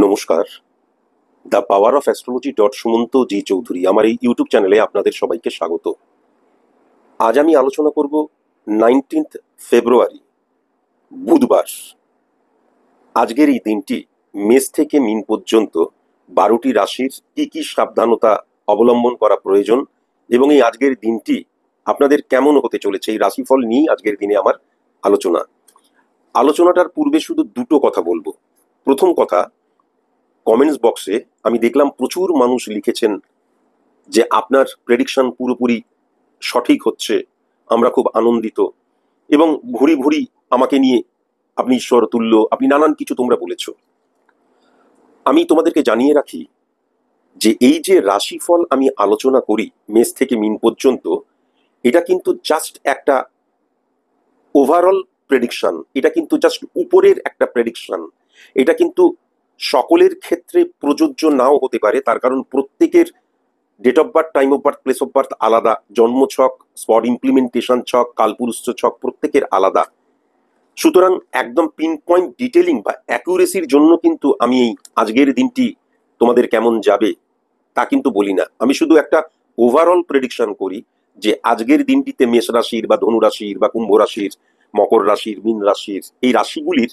নমস্কার। The power of astrology Sumanta ji Chowdhury আমার এই ইউটিউব চ্যানেলে আপনাদের সবাইকে স্বাগত। আজ আমি আলোচনা করব 19 ফেব্রুয়ারি বুধবার। আজকের এই দিনটি মেষ থেকে মীন পর্যন্ত 12টি রাশির কি কি সাবধানতা অবলম্বন করা প্রয়োজন এবং এই আজকের দিনটি আপনাদের কেমন হতে চলেছে এই রাশিফল নিয়েই আজকের দিনে আমার আলোচনাটার পূর্বে শুধু দুটো কথা বলবো। প্রথম কথা, কমেন্টস বক্সে আমি দেখলাম প্রচুর মানুষ লিখেছেন যে আপনার প্রেডিকশন পুরোপুরি সঠিক হচ্ছে, আমরা খুব আনন্দিত, এবং ভুরি ভুরি আমাকে নিয়ে আপনি ঈশ্বর তুল্য, আপনি নানান কিছু তোমরা বলেছ। আমি তোমাদেরকে জানিয়ে রাখি যে এই যে রাশিফল আমি আলোচনা করি মেষ থেকে মীন পর্যন্ত, এটা কিন্তু জাস্ট একটা ওভারঅল প্রেডিকশন, এটা কিন্তু জাস্ট উপরের একটা প্রেডিকশন। এটা কিন্তু সকলের ক্ষেত্রে প্রযোজ্য নাও হতে পারে, তার কারণ প্রত্যেকের date of birth, time of birth, place of birth আলাদা, জন্ম ছক, স্পট ইমপ্লিমেন্টেশন ছক, কালপুরুষ ছক প্রত্যেকের আলাদা। সুতরাং একদম পিন পয়েন্ট ডিটেলিং বা অ্যাকুরেসির জন্য কিন্তু আমি এই আজকের দিনটি তোমাদের কেমন যাবে তা কিন্তু বলি না। আমি শুধু একটা ওভারঅল প্রেডিকশন করি যে আজকের দিনটিতে মেষ রাশির বা ধনু রাশির বা কুম্ভ রাশির, মকর রাশির, মীন রাশির, এই রাশিগুলির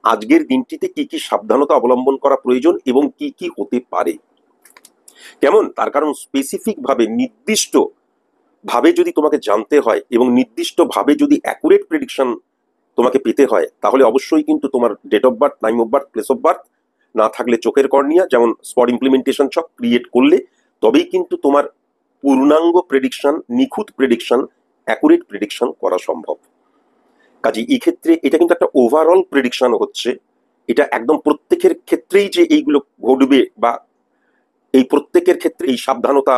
আজকের দিনটিতে কি কি সাবধানতা অবলম্বন করা প্রয়োজন এবং কি কি হতে পারে। কেমন? তার কারণ স্পেসিফিক ভাবে, নির্দিষ্ট ভাবে যদি তোমাকে জানতে হয় এবং নির্দিষ্ট ভাবে যদি অ্যাকুরেট প্রেডিকশন তোমাকে পেতে হয়, তাহলে অবশ্যই কিন্তু তোমার date of birth, time of birth, place of birth, না থাকলে চোখের কর্নিয়া, যেমন স্পট ইমপ্লিমেন্টেশন ছক ক্রিয়েট করলে তবেই কিন্তু তোমার পূর্ণাঙ্গ প্রেডিকশন, নিখুঁত প্রেডিকশন, অ্যাকুরেট প্রেডিকশন করা সম্ভব। কাজে এই ক্ষেত্রে এটা কিন্তু একটা ওভারঅল প্রেডিকশন হচ্ছে। এটা একদম প্রত্যেকের ক্ষেত্রেই যে এইগুলো ঘটবে বা এই প্রত্যেকের ক্ষেত্রে এই সাবধানতা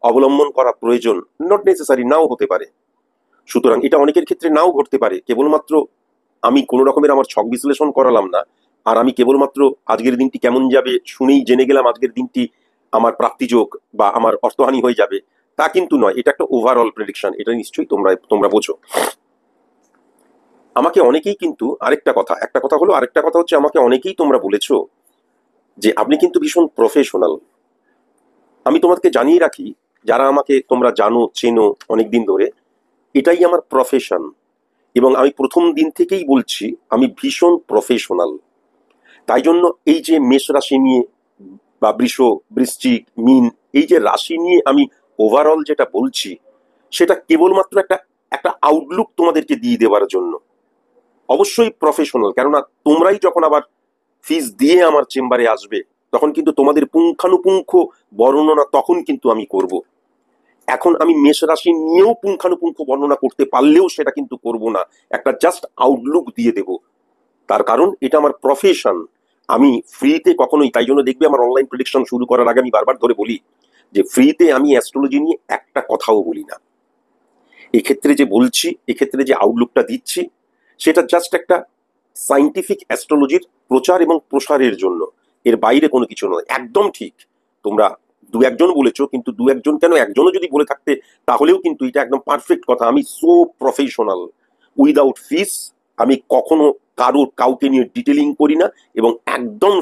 অবলম্বন করা প্রয়োজন, নট নেসেসারি, নাও হতে পারে। সুতরাং এটা অনেকের ক্ষেত্রে নাও ঘটতে পারে। কেবলমাত্র আমি কোনো রকমের আমার ছক বিশ্লেষণ করালাম না, আর আমি কেবলমাত্র আজকের দিনটি কেমন যাবে শুনেই জেনে গেলাম আজকের দিনটি আমার প্রাপ্তিযোগ বা আমার অর্থহানি হয়ে যাবে, তা কিন্তু নয়। এটা একটা ওভারঅল প্রেডিকশন, এটা নিশ্চয়ই তোমরা বোঝো। আমাকে অনেকেই কিন্তু একটা কথা হচ্ছে আমাকে অনেকেই তোমরা বলেছো যে আপনি কিন্তু ভীষণ প্রফেশনাল। আমি তোমাকে জানিয়ে রাখি, যারা আমাকে তোমরা জানো, চেনো অনেকদিন ধরে, এটাই আমার প্রফেশন এবং আমি প্রথম দিন থেকেই বলছি আমি ভীষণ প্রফেশনাল। তাই জন্য এই যে মেষ রাশি নিয়ে বা বৃশ্চিক, মীন, এই যে রাশি নিয়ে আমি ওভারঅল যেটা বলছি, সেটা কেবলমাত্র একটা একটা আউটলুক তোমাদেরকে দিয়ে দেওয়ার জন্য। অবশ্যই প্রফেশনাল, কেননা তোমরাই যখন আবার ফিস দিয়ে আমার চেম্বারে আসবে, তখন কিন্তু তোমাদের পুঙ্খানুপুঙ্খ বর্ণনা তখন কিন্তু আমি করব। এখন আমি মেষ রাশি নিয়েও পুঙ্খানুপুঙ্খ বর্ণনা করতে পারলেও সেটা কিন্তু করব না, একটা জাস্ট আউটলুক দিয়ে দেব। তার কারণ এটা আমার প্রফেশন। আমি ফ্রিতে কখনোই, তাই জন্য দেখবে আমার অনলাইন প্রেডিকশন শুরু করার আগে আমি বারবার ধরে বলি যে ফ্রিতে আমি অ্যাস্ট্রোলজি নিয়ে একটা কথাও বলি না। এক্ষেত্রে যে বলছি, এক্ষেত্রে যে আউটলুকটা দিচ্ছি, সেটা জাস্ট একটা সাইন্টিফিক অ্যাস্ট্রোলজির প্রচার এবং প্রসারের জন্য, এর বাইরে কোনো কিছু নয়। একদম ঠিক, তোমরা দু একজন বলেছো, কিন্তু দু একজন কেন, একজনও যদি বলে থাকতে তাহলেও কিন্তু এটা একদম পারফেক্ট কথা। আমি সো প্রফেশনাল, উইদাউট ফিস আমি কখনো কাউকে নিয়ে ডিটেলিং করি না, এবং একদম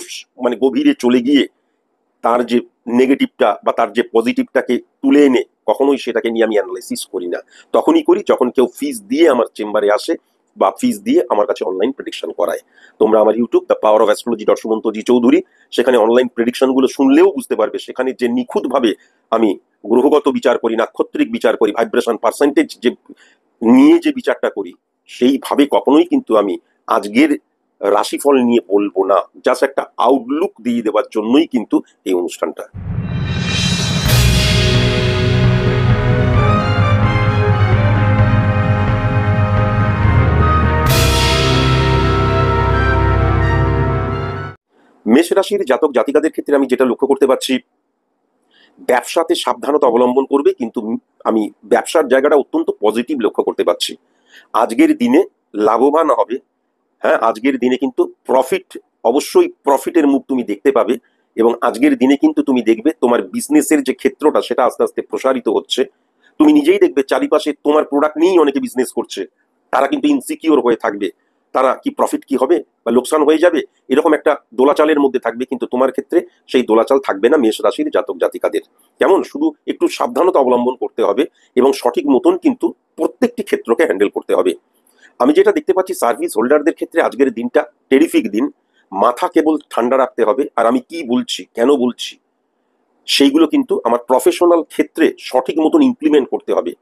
মানে গভীরে চলে গিয়ে তার যে নেগেটিভটা বা তার যে পজিটিভটাকে তুলে এনে কখনোই সেটাকে নিয়ে আমি অ্যানালাইসিস করি না। তখনই করি যখন কেউ ফিস দিয়ে আমার চেম্বারে আসে বা ফিস দিয়ে আমার কাছে অনলাইন প্রেডিকশন করায়। তোমরা আমার YouTube the power of astrology Sumanta ji Chowdhury, সেখানে অনলাইন প্রেডিকশনগুলো শুনলেও বুঝতে পারবে সেখানে যে নিখুঁতভাবে আমি গ্রহগত বিচার করি, নাক্ষত্রিক বিচার করি, ভাইব্রেশন পার্সেন্টেজ যে নিয়ে যে বিচারটা করি, সেইভাবে কখনোই কিন্তু আমি আজকের রাশিফল নিয়ে বলবো না। জাস্ট একটা আউটলুক দিয়ে দেওয়ার জন্যই কিন্তু এই অনুষ্ঠানটা। মেষ রাশির জাতক জাতিকাদের ক্ষেত্রে আমি যেটা লক্ষ্য করতে পারছি, ব্যবসাতে সাবধানতা অবলম্বন করবে, কিন্তু আমি ব্যবসার জায়গাটা অত্যন্ত পজিটিভ লক্ষ্য করতে পারছি। আজকের দিনে লাভবান হবে। হ্যাঁ, আজকের দিনে কিন্তু প্রফিট, অবশ্যই প্রফিটের মুখ তুমি দেখতে পাবে, এবং আজকের দিনে কিন্তু তুমি দেখবে তোমার বিজনেসের যে ক্ষেত্রটা সেটা আস্তে আস্তে প্রসারিত হচ্ছে। তুমি নিজেই দেখবে চারিপাশে তোমার প্রোডাক্ট নিয়েই অনেকে বিজনেস করছে, তারা কিন্তু ইনসিকিউর হয়ে থাকবে। তারা কি প্রফিট কি হবে বা লোকসান হয়ে যাবে, এরকম একটা দোলাচালের মধ্যে থাকবে। কিন্তু তোমার ক্ষেত্রে সেই দোলাচাল থাকবে না মেষ রাশির জাতক জাতিকাদের। কেমন, শুধু একটু সাবধানতা অবলম্বন করতে হবে এবং সঠিক মতন কিন্তু প্রত্যেকটি ক্ষেত্রকে হ্যান্ডেল করতে হবে। আমি যেটা দেখতে পাচ্ছি সার্ভিস হোল্ডারদের ক্ষেত্রে আজকের দিনটা টেরিফিক দিন। মাথা কেবল ঠান্ডা রাখতে হবে, আর আমি কি বলছি কেন বলছি সেইগুলো কিন্তু আমার প্রফেশনাল ক্ষেত্রে সঠিক মতন ইমপ্লিমেন্ট করতে হবে।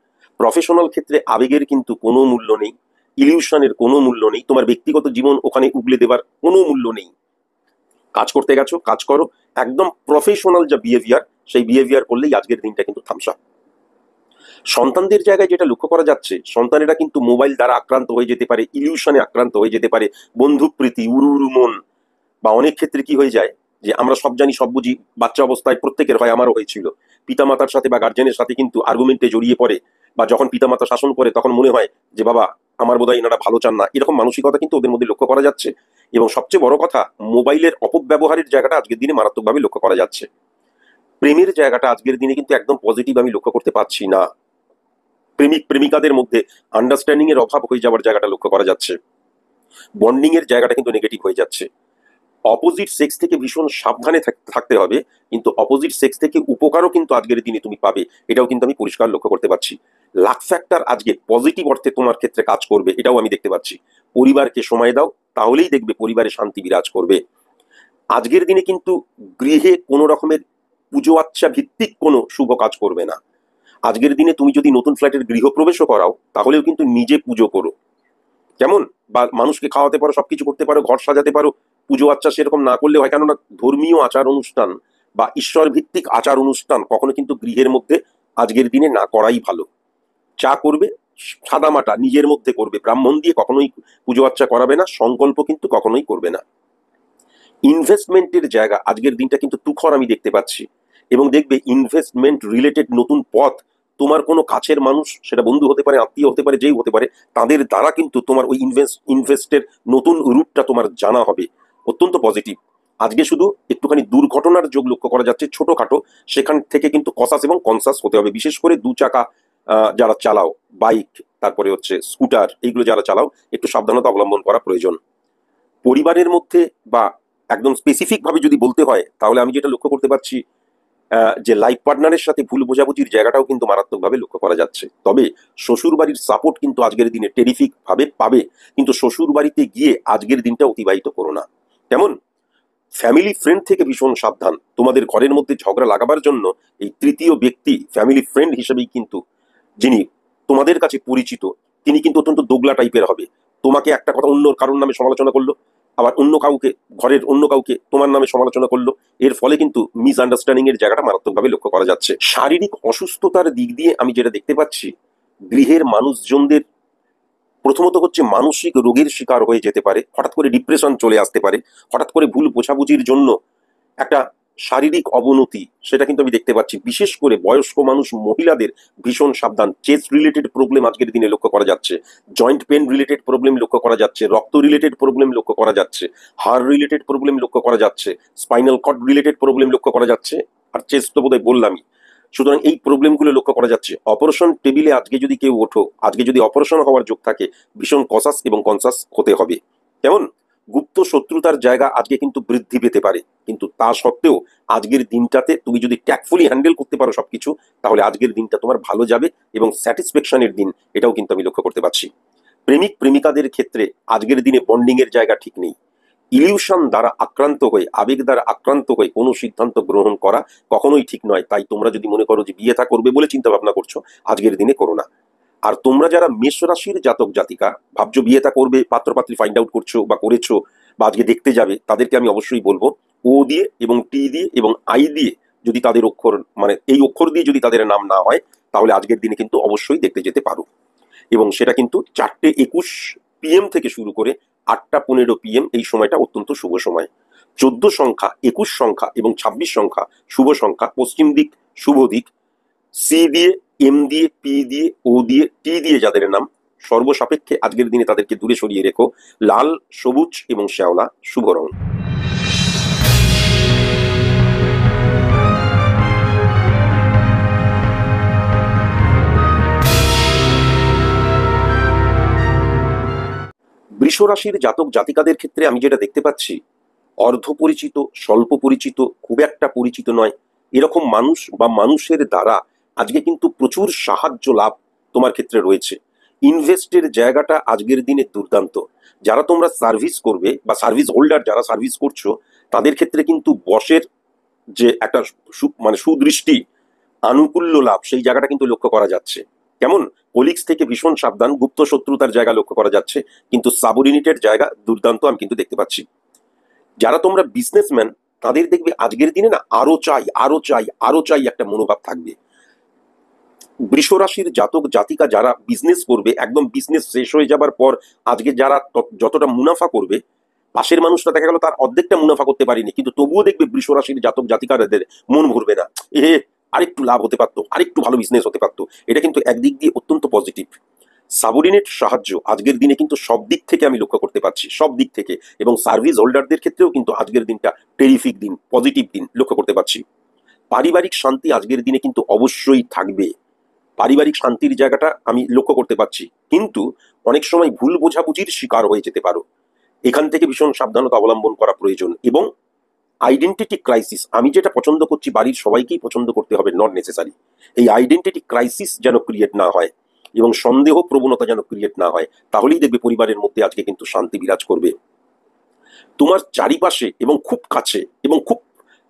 প্রফেশনাল ক্ষেত্রে আবেগের কিন্তু কোনো মূল্য নেই, ইলিউশনের কোনো মূল্য নেই, তোমার ব্যক্তিগত জীবন ওখানে উগলে দেবার কোনো মূল্য নেই। কাজ করতে গেছো, কাজ করো, একদম প্রফেশনাল যা বিহেভিয়ার সেই বিহেভিয়ার করলেই আজকের দিনটা কিন্তু থামসা। সন্তানদের জায়গায় যেটা লক্ষ্য করা যাচ্ছে, সন্তানেরা কিন্তু মোবাইল দ্বারা আক্রান্ত হয়ে যেতে পারে, ইলিউশনে আক্রান্ত হয়ে যেতে পারে, বন্ধুপ্রীতি, উড়ু মন, বা অনেক ক্ষেত্রে কি হয়ে যায় যে আমরা সব জানি সব বুঝি, বাচ্চা অবস্থায় প্রত্যেকের হয়, আমারও হয়েছিল, পিতামাতার সাথে বা গার্জেনের সাথে কিন্তু আর্গুমেন্টে জড়িয়ে পড়ে, বা যখন পিতামাতা শাসন করে তখন মনে হয় যে বাবা আমার বোধহয় এনারা ভালো চান না, এরকম মানসিকতা কিন্তু ওদের মধ্যে লক্ষ্য করা যাচ্ছে। এবং সবচেয়ে বড় কথা, মোবাইলের অপব্যবহারের জায়গাটা আজকের দিনে মারাত্মকভাবে লক্ষ্য করা যাচ্ছে। প্রেমের জায়গাটা আজকের দিনে কিন্তু একদম পজিটিভ আমি লক্ষ্য করতে পারছি না। প্রেমিক প্রেমিকাদের মধ্যে আন্ডারস্ট্যান্ডিং এর অভাব হয়ে যাওয়ার জায়গাটা লক্ষ্য করা যাচ্ছে। বন্ডিং এর জায়গাটা কিন্তু নেগেটিভ হয়ে যাচ্ছে। অপোজিট সেক্স থেকে ভীষণ সাবধানে থাকতে হবে, কিন্তু অপোজিট সেক্স থেকে উপকারও কিন্তু আজকের দিনে তুমি পাবে, এটাও কিন্তু আমি পরিষ্কার লক্ষ্য করতে পারছি। লাক ফ্যাক্টর আজকে পজিটিভ অর্থে তোমার ক্ষেত্রে কাজ করবে, এটাও আমি দেখতে পাচ্ছি। পরিবারকে সময় দাও, তাহলেই দেখবে পরিবারে শান্তি বিরাজ করবে। আজকের দিনে কিন্তু গৃহে কোনো রকমের পুজো আচ্ছা ভিত্তিক কোনো শুভ কাজ করবে না। আজকের দিনে তুমি যদি নতুন ফ্ল্যাটের গৃহপ্রবেশও করাও, তাহলেও কিন্তু নিজে পুজো করো। কেমন, বা মানুষকে খাওয়াতে পারো, সবকিছু করতে পারো, ঘর সাজাতে পারো, পুজো আচ্ছা সেরকম না করলে হয়। কেননা ধর্মীয় আচার অনুষ্ঠান বা ঈশ্বর ভিত্তিক আচার অনুষ্ঠান কখনো কিন্তু গৃহের মধ্যে আজকের দিনে না করাই ভালো। চা করবে সাদামাটা নিজের মধ্যে করবে, ব্রাহ্মণ দিয়ে কখনোই পুজো আচ্ছা করাবে না, সংকল্প কিন্তু কখনোই করবে না। ইনভেস্টমেন্টের জায়গা আজকের দিনটা কিন্তু তুখর আমি দেখতে পাচ্ছি, এবং দেখবে ইনভেস্টমেন্ট রিলেটেড নতুন পথ, তোমার কোনো কাছের মানুষ, সেটা বন্ধু হতে পারে, আত্মীয় হতে পারে, যেই হতে পারে, তাদের দ্বারা কিন্তু তোমার ওই ইনভেস্টের নতুন রুটটা তোমার জানা হবে, অত্যন্ত পজিটিভ। আজকে শুধু একটুখানি দুর্ঘটনার যোগ লক্ষ্য করা যাচ্ছে ছোটখাটো, সেখান থেকে কিন্তু কসাস এবং কনসাস হতে হবে। বিশেষ করে দু চাকা যারা চালাও, বাইক, তারপরে হচ্ছে স্কুটার, এইগুলো যারা চালাও, একটু সাবধানতা অবলম্বন করা প্রয়োজন। পরিবারের মধ্যে বা একদম স্পেসিফিক ভাবে যদি বলতে হয়, তাহলে আমি যেটা লক্ষ্য করতে পারছি যে লাইফ পার্টনারের সাথে ভুল বোঝাবুঝির জায়গাটাও কিন্তু মারাত্মকভাবে লক্ষ্য করা যাচ্ছে। তবে শ্বশুর বাড়ির সাপোর্ট কিন্তু আজকের দিনে টেরিফিক ভাবে পাবে, কিন্তু শ্বশুর বাড়িতে গিয়ে আজকের দিনটা অতিবাহিত করো না। কেমন, ফ্যামিলি ফ্রেন্ড থেকে ভীষণ সাবধান। তোমাদের ঘরের মধ্যে ঝগড়া লাগাবার জন্য এই তৃতীয় ব্যক্তি ফ্যামিলি ফ্রেন্ড হিসেবেই কিন্তু যিনি তোমাদের কাছে পরিচিত, তিনি কিন্তু অত্যন্ত দোগলা টাইপের হবে। তোমাকে একটা কথা অন্য কারোর নামে সমালোচনা করলো, আবার অন্য কাউকে, ঘরের অন্য কাউকে তোমার নামে সমালোচনা করলো। এর ফলে কিন্তু মিসআন্ডারস্ট্যান্ডিং এর জায়গাটা মারাত্মকভাবে লক্ষ্য করা যাচ্ছে। শারীরিক অসুস্থতার দিক দিয়ে আমি যেটা দেখতে পাচ্ছি, গৃহের মানুষজনদের প্রথমত হচ্ছে মানসিক রোগের শিকার হয়ে যেতে পারে, হঠাৎ করে ডিপ্রেশন চলে আসতে পারে, হঠাৎ করে ভুল বোঝাবুঝির জন্য একটা শারীরিক অবনতি, সেটা কিন্তু আমি দেখতে পাচ্ছি। বিশেষ করে বয়স্ক মানুষ, মহিলাদের ভীষণ সাবধান। চেস্ট রিলেটেড প্রবলেম আজকের দিনে লক্ষ্য করা যাচ্ছে, জয়েন্ট পেন রিলেটেড প্রবলেম লক্ষ্য করা যাচ্ছে, রক্ত রিলেটেড প্রবলেম লক্ষ্য করা যাচ্ছে, হাড় রিলেটেড প্রবলেম লক্ষ্য করা যাচ্ছে, স্পাইনাল কর্ড রিলেটেড প্রবলেম লক্ষ্য করা যাচ্ছে, আর চেস্ট তো বোধহয় বললামই। সুতরাং এই প্রবলেমগুলো লক্ষ্য করা যাচ্ছে। অপারেশন টেবিলে আজকে যদি কেউ ওঠো, আজকে যদি অপারেশন হওয়ার যোগ থাকে, ভীষণ কসাস এবং কনসাস হতে হবে। কেমন, গুপ্ত শত্রুতার জায়গা আজকে কিন্তু বৃদ্ধি পেতে পারে, কিন্তু তা সত্ত্বেও আজকের দিনটাতে তুমি যদি ট্যাক্টফুলি হ্যান্ডেল করতে পারো সবকিছু, তাহলে আজকের দিনটা তোমার ভালো যাবে এবং স্যাটিসফ্যাকশনের দিন, এটাও কিন্তু আমি লক্ষ্য করতে পারছি। প্রেমিক প্রেমিকাদের ক্ষেত্রে আজকের দিনে বন্ডিং এর জায়গা ঠিক নেই। ইলিউশন দ্বারা আক্রান্ত হয়ে, আবেগ দ্বারা আক্রান্ত হয়ে কোনো সিদ্ধান্ত গ্রহণ করা কখনোই ঠিক নয়। তাই তোমরা যদি মনে করো যে বিয়ে থা করবে বলে চিন্তা ভাবনা করছো, আজকের দিনে করো না। আর তোমরা যারা মেষ রাশির জাতক জাতিকা ভাবছো বিয়ে থা করবে, পাত্রপাত্রী ফাইন্ড আউট করছো বা করেছো বা আজকে দেখতে যাবে, তাদেরকে আমি অবশ্যই বলবো ও দিয়ে এবং টি দিয়ে এবং আই দিয়ে যদি তাদের অক্ষর, মানে এই অক্ষর দিয়ে যদি তাদের নাম না হয়, তাহলে আজকের দিনে কিন্তু অবশ্যই দেখতে যেতে পারো। এবং সেটা কিন্তু 4:21 PM থেকে শুরু করে 8:15 PM এই সময়টা অত্যন্ত শুভ সময়। 14 সংখ্যা, 21 সংখ্যা এবং 26 সংখ্যা শুভ সংখ্যা। পশ্চিম দিক শুভ দিক। সি দিয়ে, এম দিয়ে, পি দিয়ে, ও দিয়ে, টি দিয়ে যাদের নাম, সর্বসাপেক্ষে আজকের দিনে তাদেরকে দূরে সরিয়ে রেখো। লাল, সবুজ এবং শ্যাওলা শুভ রং। বৃষ রাশির জাতক জাতিকাদের ক্ষেত্রে আমি যেটা দেখতে পাচ্ছি, অর্ধ পরিচিত, স্বল্প পরিচিত, খুব একটা পরিচিত নয়, এরকম মানুষ বা মানুষের দ্বারা আজকে কিন্তু প্রচুর সাহায্য লাভ তোমার ক্ষেত্রে রয়েছে। ইনভেস্টের জায়গাটা আজকের দিনে দুর্দান্ত। যারা তোমরা সার্ভিস করবে বা সার্ভিস হোল্ডার যারা সার্ভিস করছো, তাদের ক্ষেত্রে কিন্তু বসের যে একটা মানে সুদৃষ্টি, আনুকূল্য লাভ, সেই জায়গাটা কিন্তু লক্ষ্য করা যাচ্ছে। কেমন? কলিগস থেকে ভীষণ সাবধান, গুপ্ত শত্রুতার জায়গা লক্ষ্য করা যাচ্ছে, কিন্তু সাবঅর্ডিনেটের জায়গা দুর্দান্ত আমি কিন্তু দেখতে পাচ্ছি। যারা তোমরা বিজনেসম্যান, তাদের দেখবে আজকের দিনে না আরো চাই আরো চাই আরো চাই একটা মনোভাব থাকবে। বৃষ রাশির জাতক জাতিকা যারা বিজনেস করবে, একদম বিজনেস শেষ হয়ে যাবার পর আজকে যারা যতটা মুনাফা করবে, পাশের মানুষটা দেখা গেল তার অর্ধেকটা মুনাফা করতে পারেনি, কিন্তু তবুও দেখবে বৃষ রাশির জাতক জাতিকাদের মন ভরবে না, আরেকটু লাভ হতে পারতো, আরেকটু ভালো বিজনেস হতে পারতো। এটা কিন্তু একদিক দিয়ে অত্যন্ত পজিটিভ। সাবঅর্ডিনেট সাহায্য আজকের দিনে কিন্তু সব দিক থেকে আমি লক্ষ্য করতে পারছি, সব দিক থেকে, এবং সার্ভিস হোল্ডারদের ক্ষেত্রেও কিন্তু আজকের দিনটা টেরিফিক দিন, পজিটিভ দিন লক্ষ্য করতে পারছি। পারিবারিক শান্তি আজকের দিনে কিন্তু অবশ্যই থাকবে। পারিবারিক শান্তির জায়গাটা আমি লক্ষ্য করতে পারছি, কিন্তু অনেক সময় ভুল বোঝাবুঝির শিকার হয়ে যেতে পারো। এখান থেকে ভীষণ সাবধানতা অবলম্বন করা প্রয়োজন। এবং আইডেন্টিটি ক্রাইসিস, আমি যেটা পছন্দ করছি বাড়ির সবাইকেই পছন্দ করতে হবে, নট নেসেসারি। এই আইডেন্টিটি ক্রাইসিস যেন ক্রিয়েট না হয় এবং সন্দেহ প্রবণতা যেন ক্রিয়েট না হয়, তাহলেই দেখবে পরিবারের মধ্যে আজকে কিন্তু শান্তি বিরাজ করবে। তোমার চারিপাশে এবং খুব কাছে এবং খুব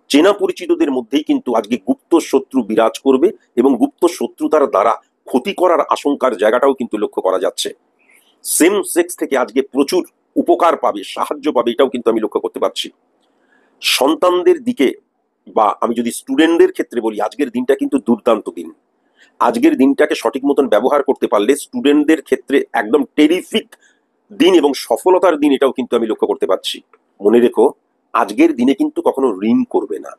চেনা পরিচিতদের মধ্যেই কিন্তু আজকে গুপ্ত শত্রু বিরাজ করবে, এবং গুপ্ত শত্রুতার দ্বারা ক্ষতি করার আশঙ্কার জায়গাটাও কিন্তু লক্ষ্য করা যাচ্ছে। সেম সেক্স থেকে আজকে প্রচুর উপকার পাবে, সাহায্য পাবে, এটাও কিন্তু আমি লক্ষ্য করতে পারছি। সন্তানদের দিকে বা আমি যদি স্টুডেন্টদের ক্ষেত্রে বলি, আজকের দিনটা কিন্তু দুর্দান্ত দিন। আজকের দিনটাকে সঠিক মতন ব্যবহার করতে পারলে স্টুডেন্টদের ক্ষেত্রে একদম টেরিফিক দিন এবং সফলতার দিন, এটাও কিন্তু আমি লক্ষ্য করতে পারছি। মনে রেখো, আজকের দিনে কিন্তু কখনো ঋণ করবে না,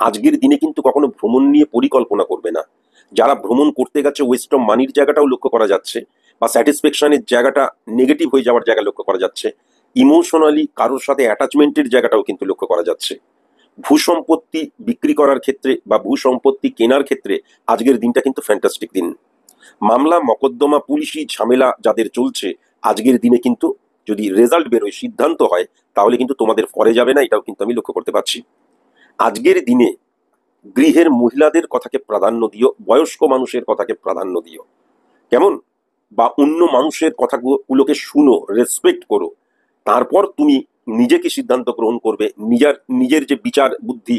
আজকের দিনে কিন্তু কখনো ভ্রমণ নিয়ে পরিকল্পনা করবে না। যারা ভ্রমণ করতে গেছে, ওয়েস্ট অফ মানির জায়গাটাও লক্ষ্য করা যাচ্ছে, বা স্যাটিসফ্যাকশনের জায়গাটা নেগেটিভ হয়ে যাওয়ার জায়গা লক্ষ্য করা যাচ্ছে। ইমোশনালি কারোর সাথে অ্যাটাচমেন্টের জায়গাটাও কিন্তু লক্ষ্য করা যাচ্ছে। ভূসম্পত্তি বিক্রি করার ক্ষেত্রে বা ভূসম্পত্তি কেনার ক্ষেত্রে আজকের দিনটা কিন্তু ফ্যান্টাস্টিক দিন। মামলা মকদ্দমা পুলিশি ঝামেলা যাদের চলছে, আজকের দিনে কিন্তু যদি রেজাল্ট বেরোয়, সিদ্ধান্ত হয়, তাহলে কিন্তু তোমাদের ফরে যাবে না, এটাও কিন্তু আমি লক্ষ্য করতে পারছি। আজকের দিনে গৃহের মহিলাদের কথাকে প্রাধান্য দিও, বয়স্ক মানুষের কথাকে প্রাধান্য দিও। কেমন? বা অন্য মানুষের কথাগুলোকে শুনো, রেসপেক্ট করো, তারপর তুমি নিজেকে সিদ্ধান্ত গ্রহণ করবে। নিজের যে বিচার বুদ্ধি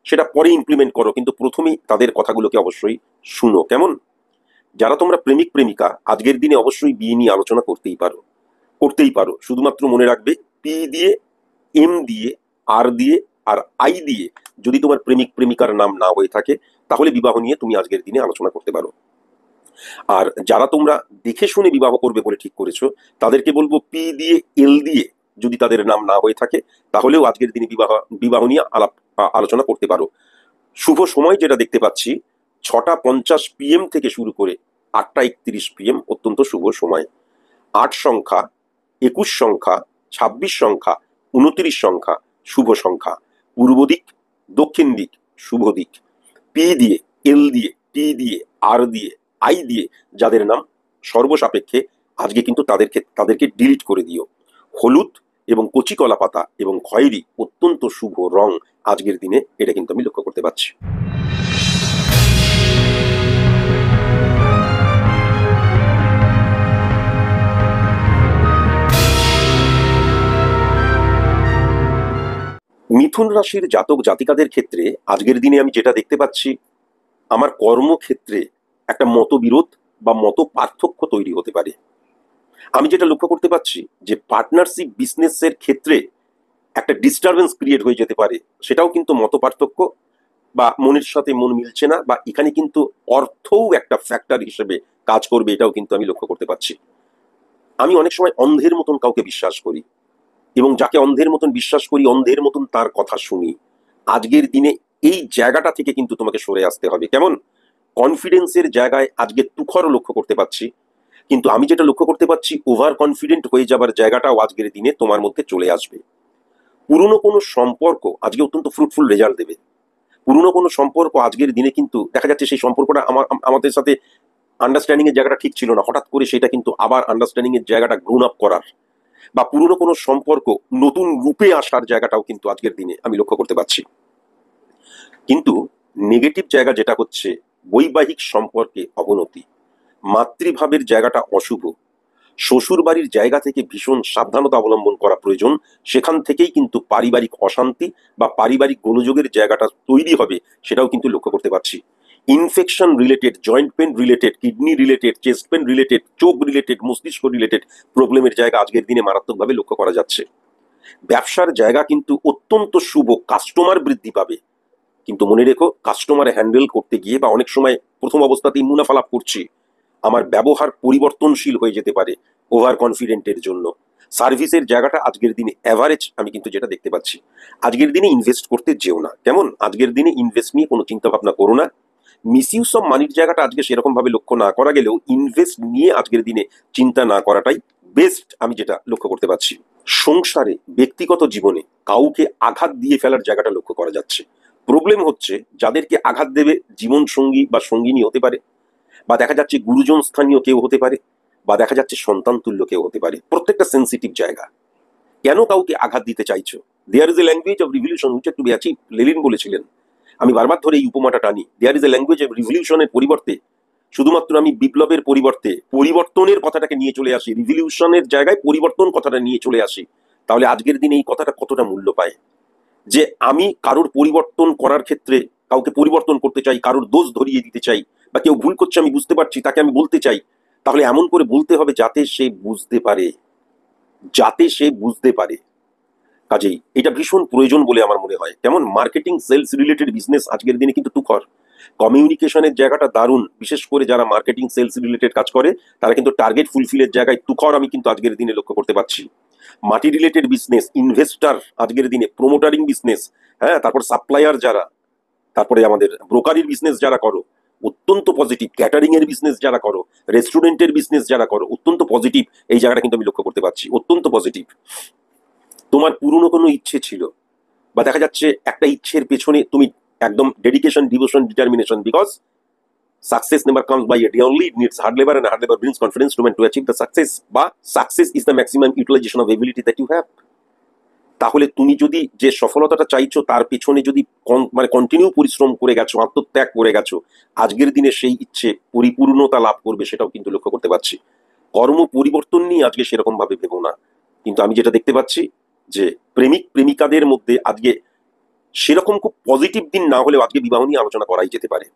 সেটা পরে ইমপ্লিমেন্ট করো, কিন্তু প্রথমেই তাদের কথাগুলোকে অবশ্যই শুনো। কেমন? যারা তোমরা প্রেমিক প্রেমিকা, আজকের দিনে অবশ্যই বিয়ে নিয়ে আলোচনা করতেই পারো। শুধুমাত্র মনে রাখবে, পি দিয়ে, এম দিয়ে, আর দিয়ে আর আই দিয়ে যদি তোমার প্রেমিক প্রেমিকার নাম না হয়ে থাকে, তাহলে বিবাহ নিয়ে তুমি আজকের দিনে আলোচনা করতে পারো। আর যারা তোমরা দেখে শুনে বিবাহ করবে বলে ঠিক করেছো, তাদেরকে বলবো পি দিয়ে, এল দিয়ে যদি তাদের নাম না হয়ে থাকে, তাহলেও আজকের দিনে বিবাহ নিয়ে আলোচনা করতে পারো। শুভ সময় যেটা দেখতে পাচ্ছি, 6:50 PM থেকে শুরু করে 8:31 PM অত্যন্ত শুভ সময়। 8 সংখ্যা, 21 সংখ্যা, 26 সংখ্যা, 29 সংখ্যা শুভ সংখ্যা। পূর্ব দিক, দক্ষিণ দিক শুভ দিক। পি দিয়ে, এল দিয়ে, টি দিয়ে, আর দিয়ে, আই দিয়ে যাদের নাম সর্বসাপেক্ষে আজকে কিন্তু তাদেরকে ডিলিট করে দিও। হলুদ এবং কচি কলা পাতা এবং খয়েরি অত্যন্ত শুভ রং আজকের দিনে, এটা কিন্তু আমি লক্ষ্য করতে পারছি। মিথুন রাশির জাতক জাতিকাদের ক্ষেত্রে আজকের দিনে আমি যেটা দেখতে পাচ্ছি, আমার কর্মক্ষেত্রে একটা মতবিরোধ বা মত পার্থক্য তৈরি হতে পারে। আমি যেটা লক্ষ্য করতে পারছি যে পার্টনারশিপ বিজনেসের ক্ষেত্রে একটা ডিস্টারবেন্স ক্রিয়েট হয়ে যেতে পারে, সেটাও কিন্তু মত পার্থক্য বা মনের সাথে মন মিলছে না, বা এখানে কিন্তু অর্থও একটা ফ্যাক্টর হিসেবে কাজ করবে, এটাও কিন্তু আমি লক্ষ্য করতে পারছি। আমি অনেক সময় অন্ধের মতন কাউকে বিশ্বাস করি, এবং যাকে অন্ধের মতন বিশ্বাস করি, অন্ধের মতন তার কথা শুনি। আজকের দিনে এই জায়গাটা থেকে কিন্তু তোমাকে সরে আসতে হবে। কেমন? কনফিডেন্সের জায়গায় আজকে তুখর লক্ষ্য করতে পারছি, কিন্তু আমি যেটা লক্ষ্য করতে পারছি, ওভার কনফিডেন্ট হয়ে যাবার জায়গাটাও আজকের দিনে তোমার মধ্যে চলে আসবে। পুরনো কোনো সম্পর্ক আজকে অত্যন্ত ফ্রুটফুল রেজাল্ট দেবে। পুরনো কোনো সম্পর্ক আজকের দিনে কিন্তু দেখা যাচ্ছে সেই সম্পর্কটা আমাদের সাথে আন্ডারস্ট্যান্ডিং এর জায়গাটা ঠিক ছিল না, হঠাৎ করে সেটা কিন্তু আবার আন্ডারস্ট্যান্ডিং এর জায়গাটা গ্রোন আপ করার, বা পুরনো কোনো সম্পর্ক নতুন রূপে আসার জায়গাটাও কিন্তু আজকের দিনে আমি লক্ষ্য করতে পারছি। কিন্তু নেগেটিভ জায়গা যেটা হচ্ছে বৈবাহিক সম্পর্কে অবনতি, মাতৃভাবের জায়গাটা অশুভ, শ্বশুর বাড়ির জায়গা থেকে ভীষণ সাবধানতা অবলম্বন করা প্রয়োজন। সেখান থেকেই কিন্তু পারিবারিক অশান্তি বা পারিবারিক গোলযোগের জায়গাটা তৈরি হবে, সেটাও কিন্তু লক্ষ্য করতে পারছি। Infection related, joint pain related, kidney related, chest pain related, চোখ রিলেটেড, মস্তিষ্ক রিলেটেড প্রবলেমের জায়গা আজকের দিনে মারাত্মকভাবে লক্ষ্য করা যাচ্ছে। ব্যবসার জায়গা কিন্তু অত্যন্ত শুভ, কাস্টমার বৃদ্ধি পাবে। কিন্তু মনে রেখো, কাস্টমার হ্যান্ডেল করতে গিয়ে বা অনেক সময় প্রথম অবস্থাতেই মুনাফা লাভ করছি, আমার ব্যবহার পরিবর্তনশীল হয়ে যেতে পারে ওভার কনফিডেন্টের জন্য। সার্ভিসের জায়গাটা আজকের দিনে অ্যাভারেজ আমি কিন্তু যেটা দেখতে পাচ্ছি। আজকের দিনে ইনভেস্ট করতে যেও না, কেমন? আজকের দিনে ইনভেস্ট নিয়ে কোনো চিন্তা ভাবনা করো না। মিসইউজ অফ মানির জায়গাটা আজকে সেরকম ভাবে লক্ষ্য না করা গেলেও ইনভেস্ট নিয়ে আজকের দিনে চিন্তা না করাটাই বেস্ট আমি যেটা লক্ষ্য করতে পারছি। সংসারে, ব্যক্তিগত জীবনে কাউকে আঘাত দিয়ে ফেলার জায়গাটা লক্ষ্য করা যাচ্ছে। প্রবলেম হচ্ছে যাদেরকে আঘাত দেবে জীবন সঙ্গী বা সঙ্গিনী হতে পারে, বা দেখা যাচ্ছে গুরুজন স্থানীয় কেউ হতে পারে, বা দেখা যাচ্ছে সন্তান তুল্য কেউ হতে পারে। প্রত্যেকটা সেন্সিটিভ জায়গা। কেন কাউকে আঘাত দিতে চাইছো? There is a language of revolution which to be achieved, Lenin বলেছিলেন। আমি বারবার ধরে এই উপমাটা টানি। There is a language of রিভলিউশনের পরিবর্তে শুধুমাত্র আমি বিপ্লবের পরিবর্তে পরিবর্তনের কথাটাকে নিয়ে চলে আসি, রিভলিউশনের জায়গায় পরিবর্তন কথাটা নিয়ে চলে আসি, তাহলে আজকের দিনে এই কথাটা কতটা মূল্য পায়। যে আমি কারোর পরিবর্তন করার ক্ষেত্রে কাউকে পরিবর্তন করতে চাই, কারোর দোষ ধরিয়ে দিতে চাই, বা কেউ ভুল করছে আমি বুঝতে পারছি, তাকে আমি বলতে চাই, তাহলে এমন করে বলতে হবে যাতে সে বুঝতে পারে, যাতে সে বুঝতে পারে। কাজেই এটা ভীষণ প্রয়োজন বলে আমার মনে হয়। কেমন? মার্কেটিং সেলস রিলেটেড বিজনেস আজকের দিনে কিন্তু তুখর। কমিউনিকেশনের জায়গাটা দারুণ, বিশেষ করে যারা মার্কেটিং সেলস রিলেটেড কাজ করে তারা কিন্তু টার্গেট ফুলফিলের জায়গায় তুখর আমি কিন্তু আজকের দিনে লক্ষ্য করতে পারছি। মাটি রিলেটেড বিজনেস, ইনভেস্টার আজকের দিনে, প্রোমোটারিং বিজনেস, হ্যাঁ, তারপর সাপ্লায়ার যারা, তারপরে আমাদের ব্রোকারির বিজনেস যারা করো, অত্যন্ত পজিটিভ। ক্যাটারিং এর বিজনেস যারা করো, রেস্টুরেন্টের বিজনেস যারা করো, অত্যন্ত পজিটিভ। এই জায়গাটা কিন্তু আমি লক্ষ্য করতে পারছি, অত্যন্ত পজিটিভ। তোমার পুরনো কোনো ইচ্ছে ছিল, বা দেখা যাচ্ছে একটা ইচ্ছের পেছনে তুমি একদম dedication, devotion, determination, because success never comes by a day only, it needs hard labor, and hard labor brings confidence to men to achieve the success, বা success is the maximum utilization of ability that you have। তাহলে তুমি যদি যে সফলতাটা চাইছো তার পেছনে যদি মানে কন্টিনিউ পরিশ্রম করে গেছো, আত্মত্যাগ করে গেছো, আজকের দিনে সেই ইচ্ছে পরিপূর্ণতা লাভ করবে, সেটাও কিন্তু লক্ষ্য করতে পারছি। কর্ম পরিবর্তন নিয়ে আজকে সেরকম ভাবে ভেবো না। কিন্তু আমি যেটা দেখতে পাচ্ছি যে প্রেমিক প্রেমিকাদের মধ্যে আজকে সেরকম খুব পজিটিভ দিন না হলেও আজকে বিবাহ নিয়ে আলোচনা করাই যেতে পারে।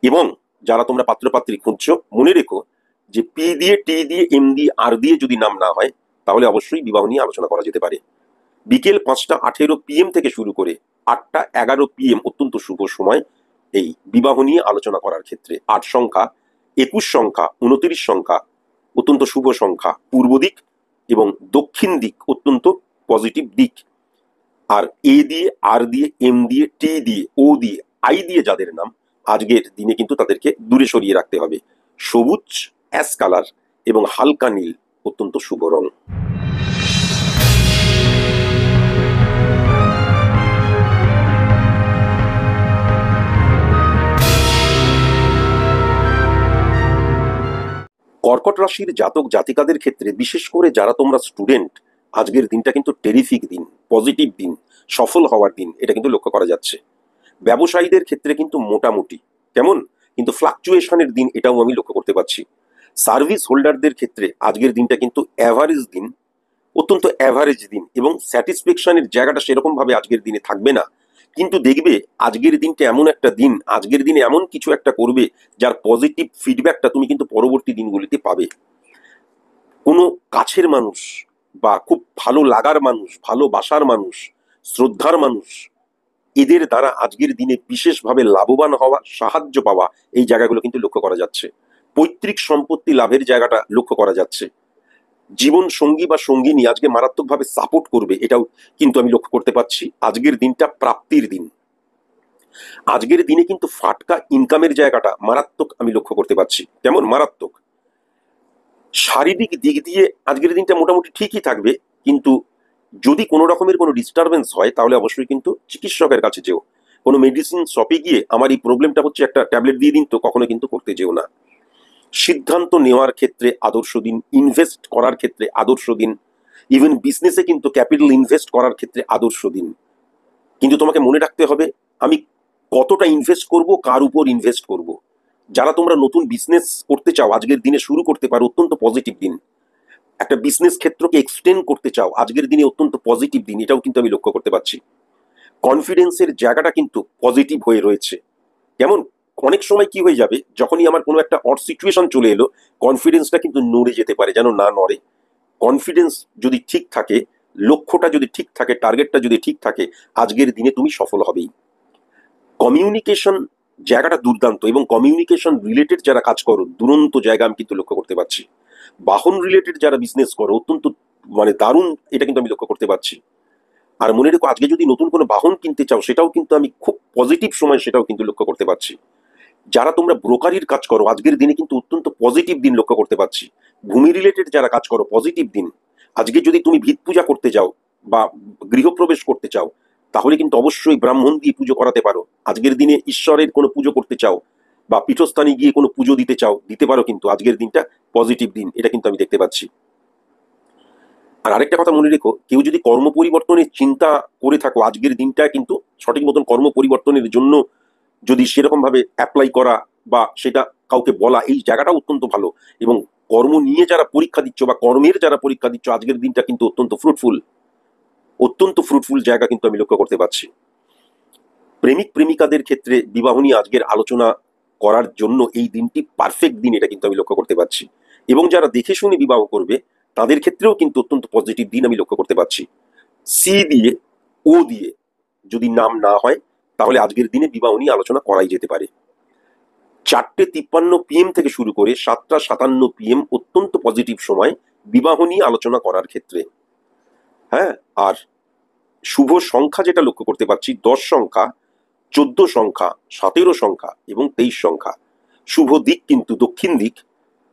এবং যারা তোমরা পাত্রপাত্রী খুঁজছো, মনে রেখো যে পি দিয়ে, টি দিয়ে, এম দিয়ে, আর দিয়ে যদি নাম না হয় তাহলে অবশ্যই বিবাহ নিয়ে আলোচনা করা যেতে পারে। বিকেল 5টা18 PM থেকে শুরু করে 8টা11 PM অত্যন্ত শুভ সময় এই বিবাহ নিয়ে আলোচনা করার ক্ষেত্রে। 8 সংখ্যা, 21 সংখ্যা, 29 সংখ্যা অত্যন্ত শুভ সংখ্যা, পূর্ব দিক এবং দক্ষিণ দিক অত্যন্ত পজিটিভ দিক। আর এ দিয়ে, আর দিয়ে, এম দিয়ে, টি দিয়ে, ও দিয়ে, আই দিয়ে যাদের নাম, আজকের দিনে কিন্তু তাদেরকে দূরে সরিয়ে রাখতে হবে। সবুজ, অ্যাশ কালার এবং হালকা নীল অত্যন্ত শুভ রং। কর্কট রাশির জাতক জাতিকাদের ক্ষেত্রে, বিশেষ করে যারা তোমরা স্টুডেন্ট, আজকের দিনটা কিন্তু টেরিফিক দিন, পজিটিভ দিন, সফল হওয়ার দিন, এটা কিন্তু লক্ষ্য করা যাচ্ছে। ব্যবসায়ীদের ক্ষেত্রে কিন্তু মোটামুটি কেমন, কিন্তু ফ্লাকচুয়েশনের দিন, এটাও আমি লক্ষ্য করতে পারছি। সার্ভিস হোল্ডারদের ক্ষেত্রে আজকের দিনটা কিন্তু অ্যাভারেজ দিন, অত্যন্ত অ্যাভারেজ দিন, এবং স্যাটিসফ্যাকশনের জায়গাটা সেরকম ভাবে আজকের দিনে থাকবে না। কিন্তু দেখবে আজকের দিনটা এমন একটা দিন, আজকের দিনে এমন কিছু একটা করবে যার পজিটিভ ফিডব্যাকটা তুমি কিন্তু পরবর্তী দিনগুলিতে পাবে। কোনো কাছের মানুষ বা খুব ভালো লাগার মানুষ, ভালোবাসার মানুষ, শ্রদ্ধার মানুষ, এদের দ্বারা আজকের দিনে বিশেষভাবে লাভবান হওয়া, সাহায্য পাওয়া, এই জায়গাগুলো কিন্তু লক্ষ্য করা যাচ্ছে। পৈতৃক সম্পত্তি লাভের জায়গাটা লক্ষ্য করা যাচ্ছে। জীবন সঙ্গী বা সঙ্গিনী আজকে মারাত্মকভাবে সাপোর্ট করবে, এটাও কিন্তু আমি লক্ষ্য করতে পারছি। আজকের দিনটা প্রাপ্তির দিন। আজকের দিনে কিন্তু ফাটকা ইনকামের জায়গাটা মারাত্মক আমি লক্ষ্য করতে পারছি। কেমন? মারাত্মক। শারীরিক দিক দিয়ে আজকের দিনটা মোটামুটি ঠিকই থাকবে, কিন্তু যদি কোনো রকমের কোনো ডিস্টারবেন্স হয় তাহলে অবশ্যই কিন্তু চিকিৎসকের কাছে যেও। কোনো মেডিসিন শপে গিয়ে আমার এই প্রবলেমটা হচ্ছে, একটা ট্যাবলেট দিয়ে দিন, তো কখনো কিন্তু করতে যেও না। সিদ্ধান্ত নেওয়ার ক্ষেত্রে আদর্শ দিন, ইনভেস্ট করার ক্ষেত্রে আদর্শ দিন, ইভেন বিজনেসে কিন্তু ক্যাপিটাল ইনভেস্ট করার ক্ষেত্রে আদর্শ দিন। কিন্তু তোমাকে মনে রাখতে হবে আমি কতটা ইনভেস্ট করব, কার উপর ইনভেস্ট করব। যারা তোমরা নতুন বিজনেস করতে চাও আজকের দিনে শুরু করতে পারো, অত্যন্ত পজিটিভ দিন। একটা বিজনেস ক্ষেত্রকে এক্সটেন্ড করতে চাও আজকের দিনে অত্যন্ত পজিটিভ দিন, এটাও কিন্তু আমি লক্ষ্য করতে পারছি। কনফিডেন্সের জায়গাটা কিন্তু পজিটিভ হয়ে রয়েছে। কেমন অনেক সময় কি হয়ে যাবে, যখনই আমার কোনো একটা অড সিচুয়েশন চলে এলো, কনফিডেন্সটা কিন্তু নড়ে যেতে পারে, যেন না নড়ে। কনফিডেন্স যদি ঠিক থাকে, লক্ষ্যটা যদি ঠিক থাকে, টার্গেটটা যদি ঠিক থাকে, আজকের দিনে তুমি সফল হবেই। কমিউনিকেশন জায়গাটা দুর্দান্ত, এবং কমিউনিকেশন রিলেটেড যারা কাজ করো দুরন্ত জায়গা আমি কিন্তু লক্ষ্য করতে পারছি। বাহন রিলেটেড যারা বিজনেস করো অত্যন্ত দারুণ, এটা কিন্তু আমি লক্ষ্য করতে পারছি। আর মনে রেখো আজকে যদি নতুন কোনো বাহন কিনতে চাও সেটাও কিন্তু আমি খুব পজিটিভ সময় সেটাও কিন্তু লক্ষ্য করতে পারছি। যারা তোমরা ব্রোকারির কাজ করো আজকের দিনে কিন্তু অত্যন্ত পজিটিভ দিন লক্ষ্য করতে পারছি। ভূমি রিলেটেড যারা কাজ করো পজিটিভ দিন। আজকে যদি তুমি ভিত পূজা করতে যাও বা গৃহপ্রবেশ করতে চাও তাহলে কিন্তু অবশ্যই ব্রাহ্মণ দিয়ে পুজো করাতে পারো। আজকের দিনে ঈশ্বরের কোনো পুজো করতে চাও বা পীঠস্থানে গিয়ে কোনো পুজো দিতে চাও, দিতে পারো, কিন্তু আজকের দিনটা পজিটিভ দিন, এটা কিন্তু আমি দেখতে পাচ্ছি। আর আরেকটা কথা মনে রেখো, কেউ যদি কর্ম পরিবর্তনের চিন্তা করে থাকো আজকের দিনটা কিন্তু সঠিক মতন কর্ম পরিবর্তনের জন্য যদি সেরকম ভাবে অ্যাপ্লাই করা বা সেটা কাউকে বলা, এই জায়গাটা অত্যন্ত ভালো। এবং কর্ম নিয়ে যারা পরীক্ষা দিচ্ছ বা কর্মের যারা পরীক্ষা দিচ্ছ আজকের দিনটা কিন্তু অত্যন্ত ফ্রুটফুল জায়গা কিন্তু আমি লক্ষ্য করতে পারছি। প্রেমিক প্রেমিকাদের ক্ষেত্রে বিবাহ নিয়ে আজকের আলোচনা করার জন্য এই দিনটি পারফেক্ট দিন, এটা কিন্তু আমি লক্ষ্য করতে পারছি। এবং যারা দেখে শুনে বিবাহ করবে তাদের ক্ষেত্রেও কিন্তু অত্যন্ত পজিটিভ দিন আমি লক্ষ্য করতে পারছি। সি দিয়ে ও দিয়ে যদি নাম না হয় তাহলে আজকের দিনে বিবাহ নিয়ে আলোচনা করাই যেতে পারে। 4:53 PM থেকে শুরু করে 7:57 PM অত্যন্ত পজিটিভ সময় বিবাহ নিয়ে আলোচনা করার ক্ষেত্রে। হ্যাঁ, আর শুভ সংখ্যা যেটা লক্ষ্য করতে পারছি 10 সংখ্যা, 14 সংখ্যা, 17 সংখ্যা এবং 23 সংখ্যা। শুভ দিক কিন্তু দক্ষিণ দিক।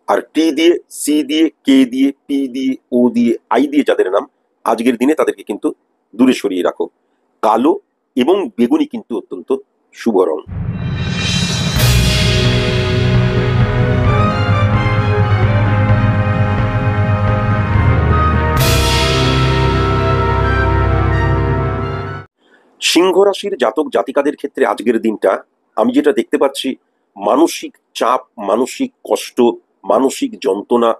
আর টি দিয়ে, সি দিয়ে, কে দিয়ে, পি দিয়ে, ও দিয়ে, আই দিয়ে যাদের নাম আজকের দিনে তাদেরকে কিন্তু দূরে সরিয়ে রাখো। কালো এবং বেগুনি কিন্তু অত্যন্ত শুভ রং। সিংহ রাশির জাতক জাতিকাদের ক্ষেত্রে আজকের দিনটা আমি যেটা দেখতে পাচ্ছি, মানসিক চাপ, মানসিক কষ্ট, মানসিক যন্ত্রণা,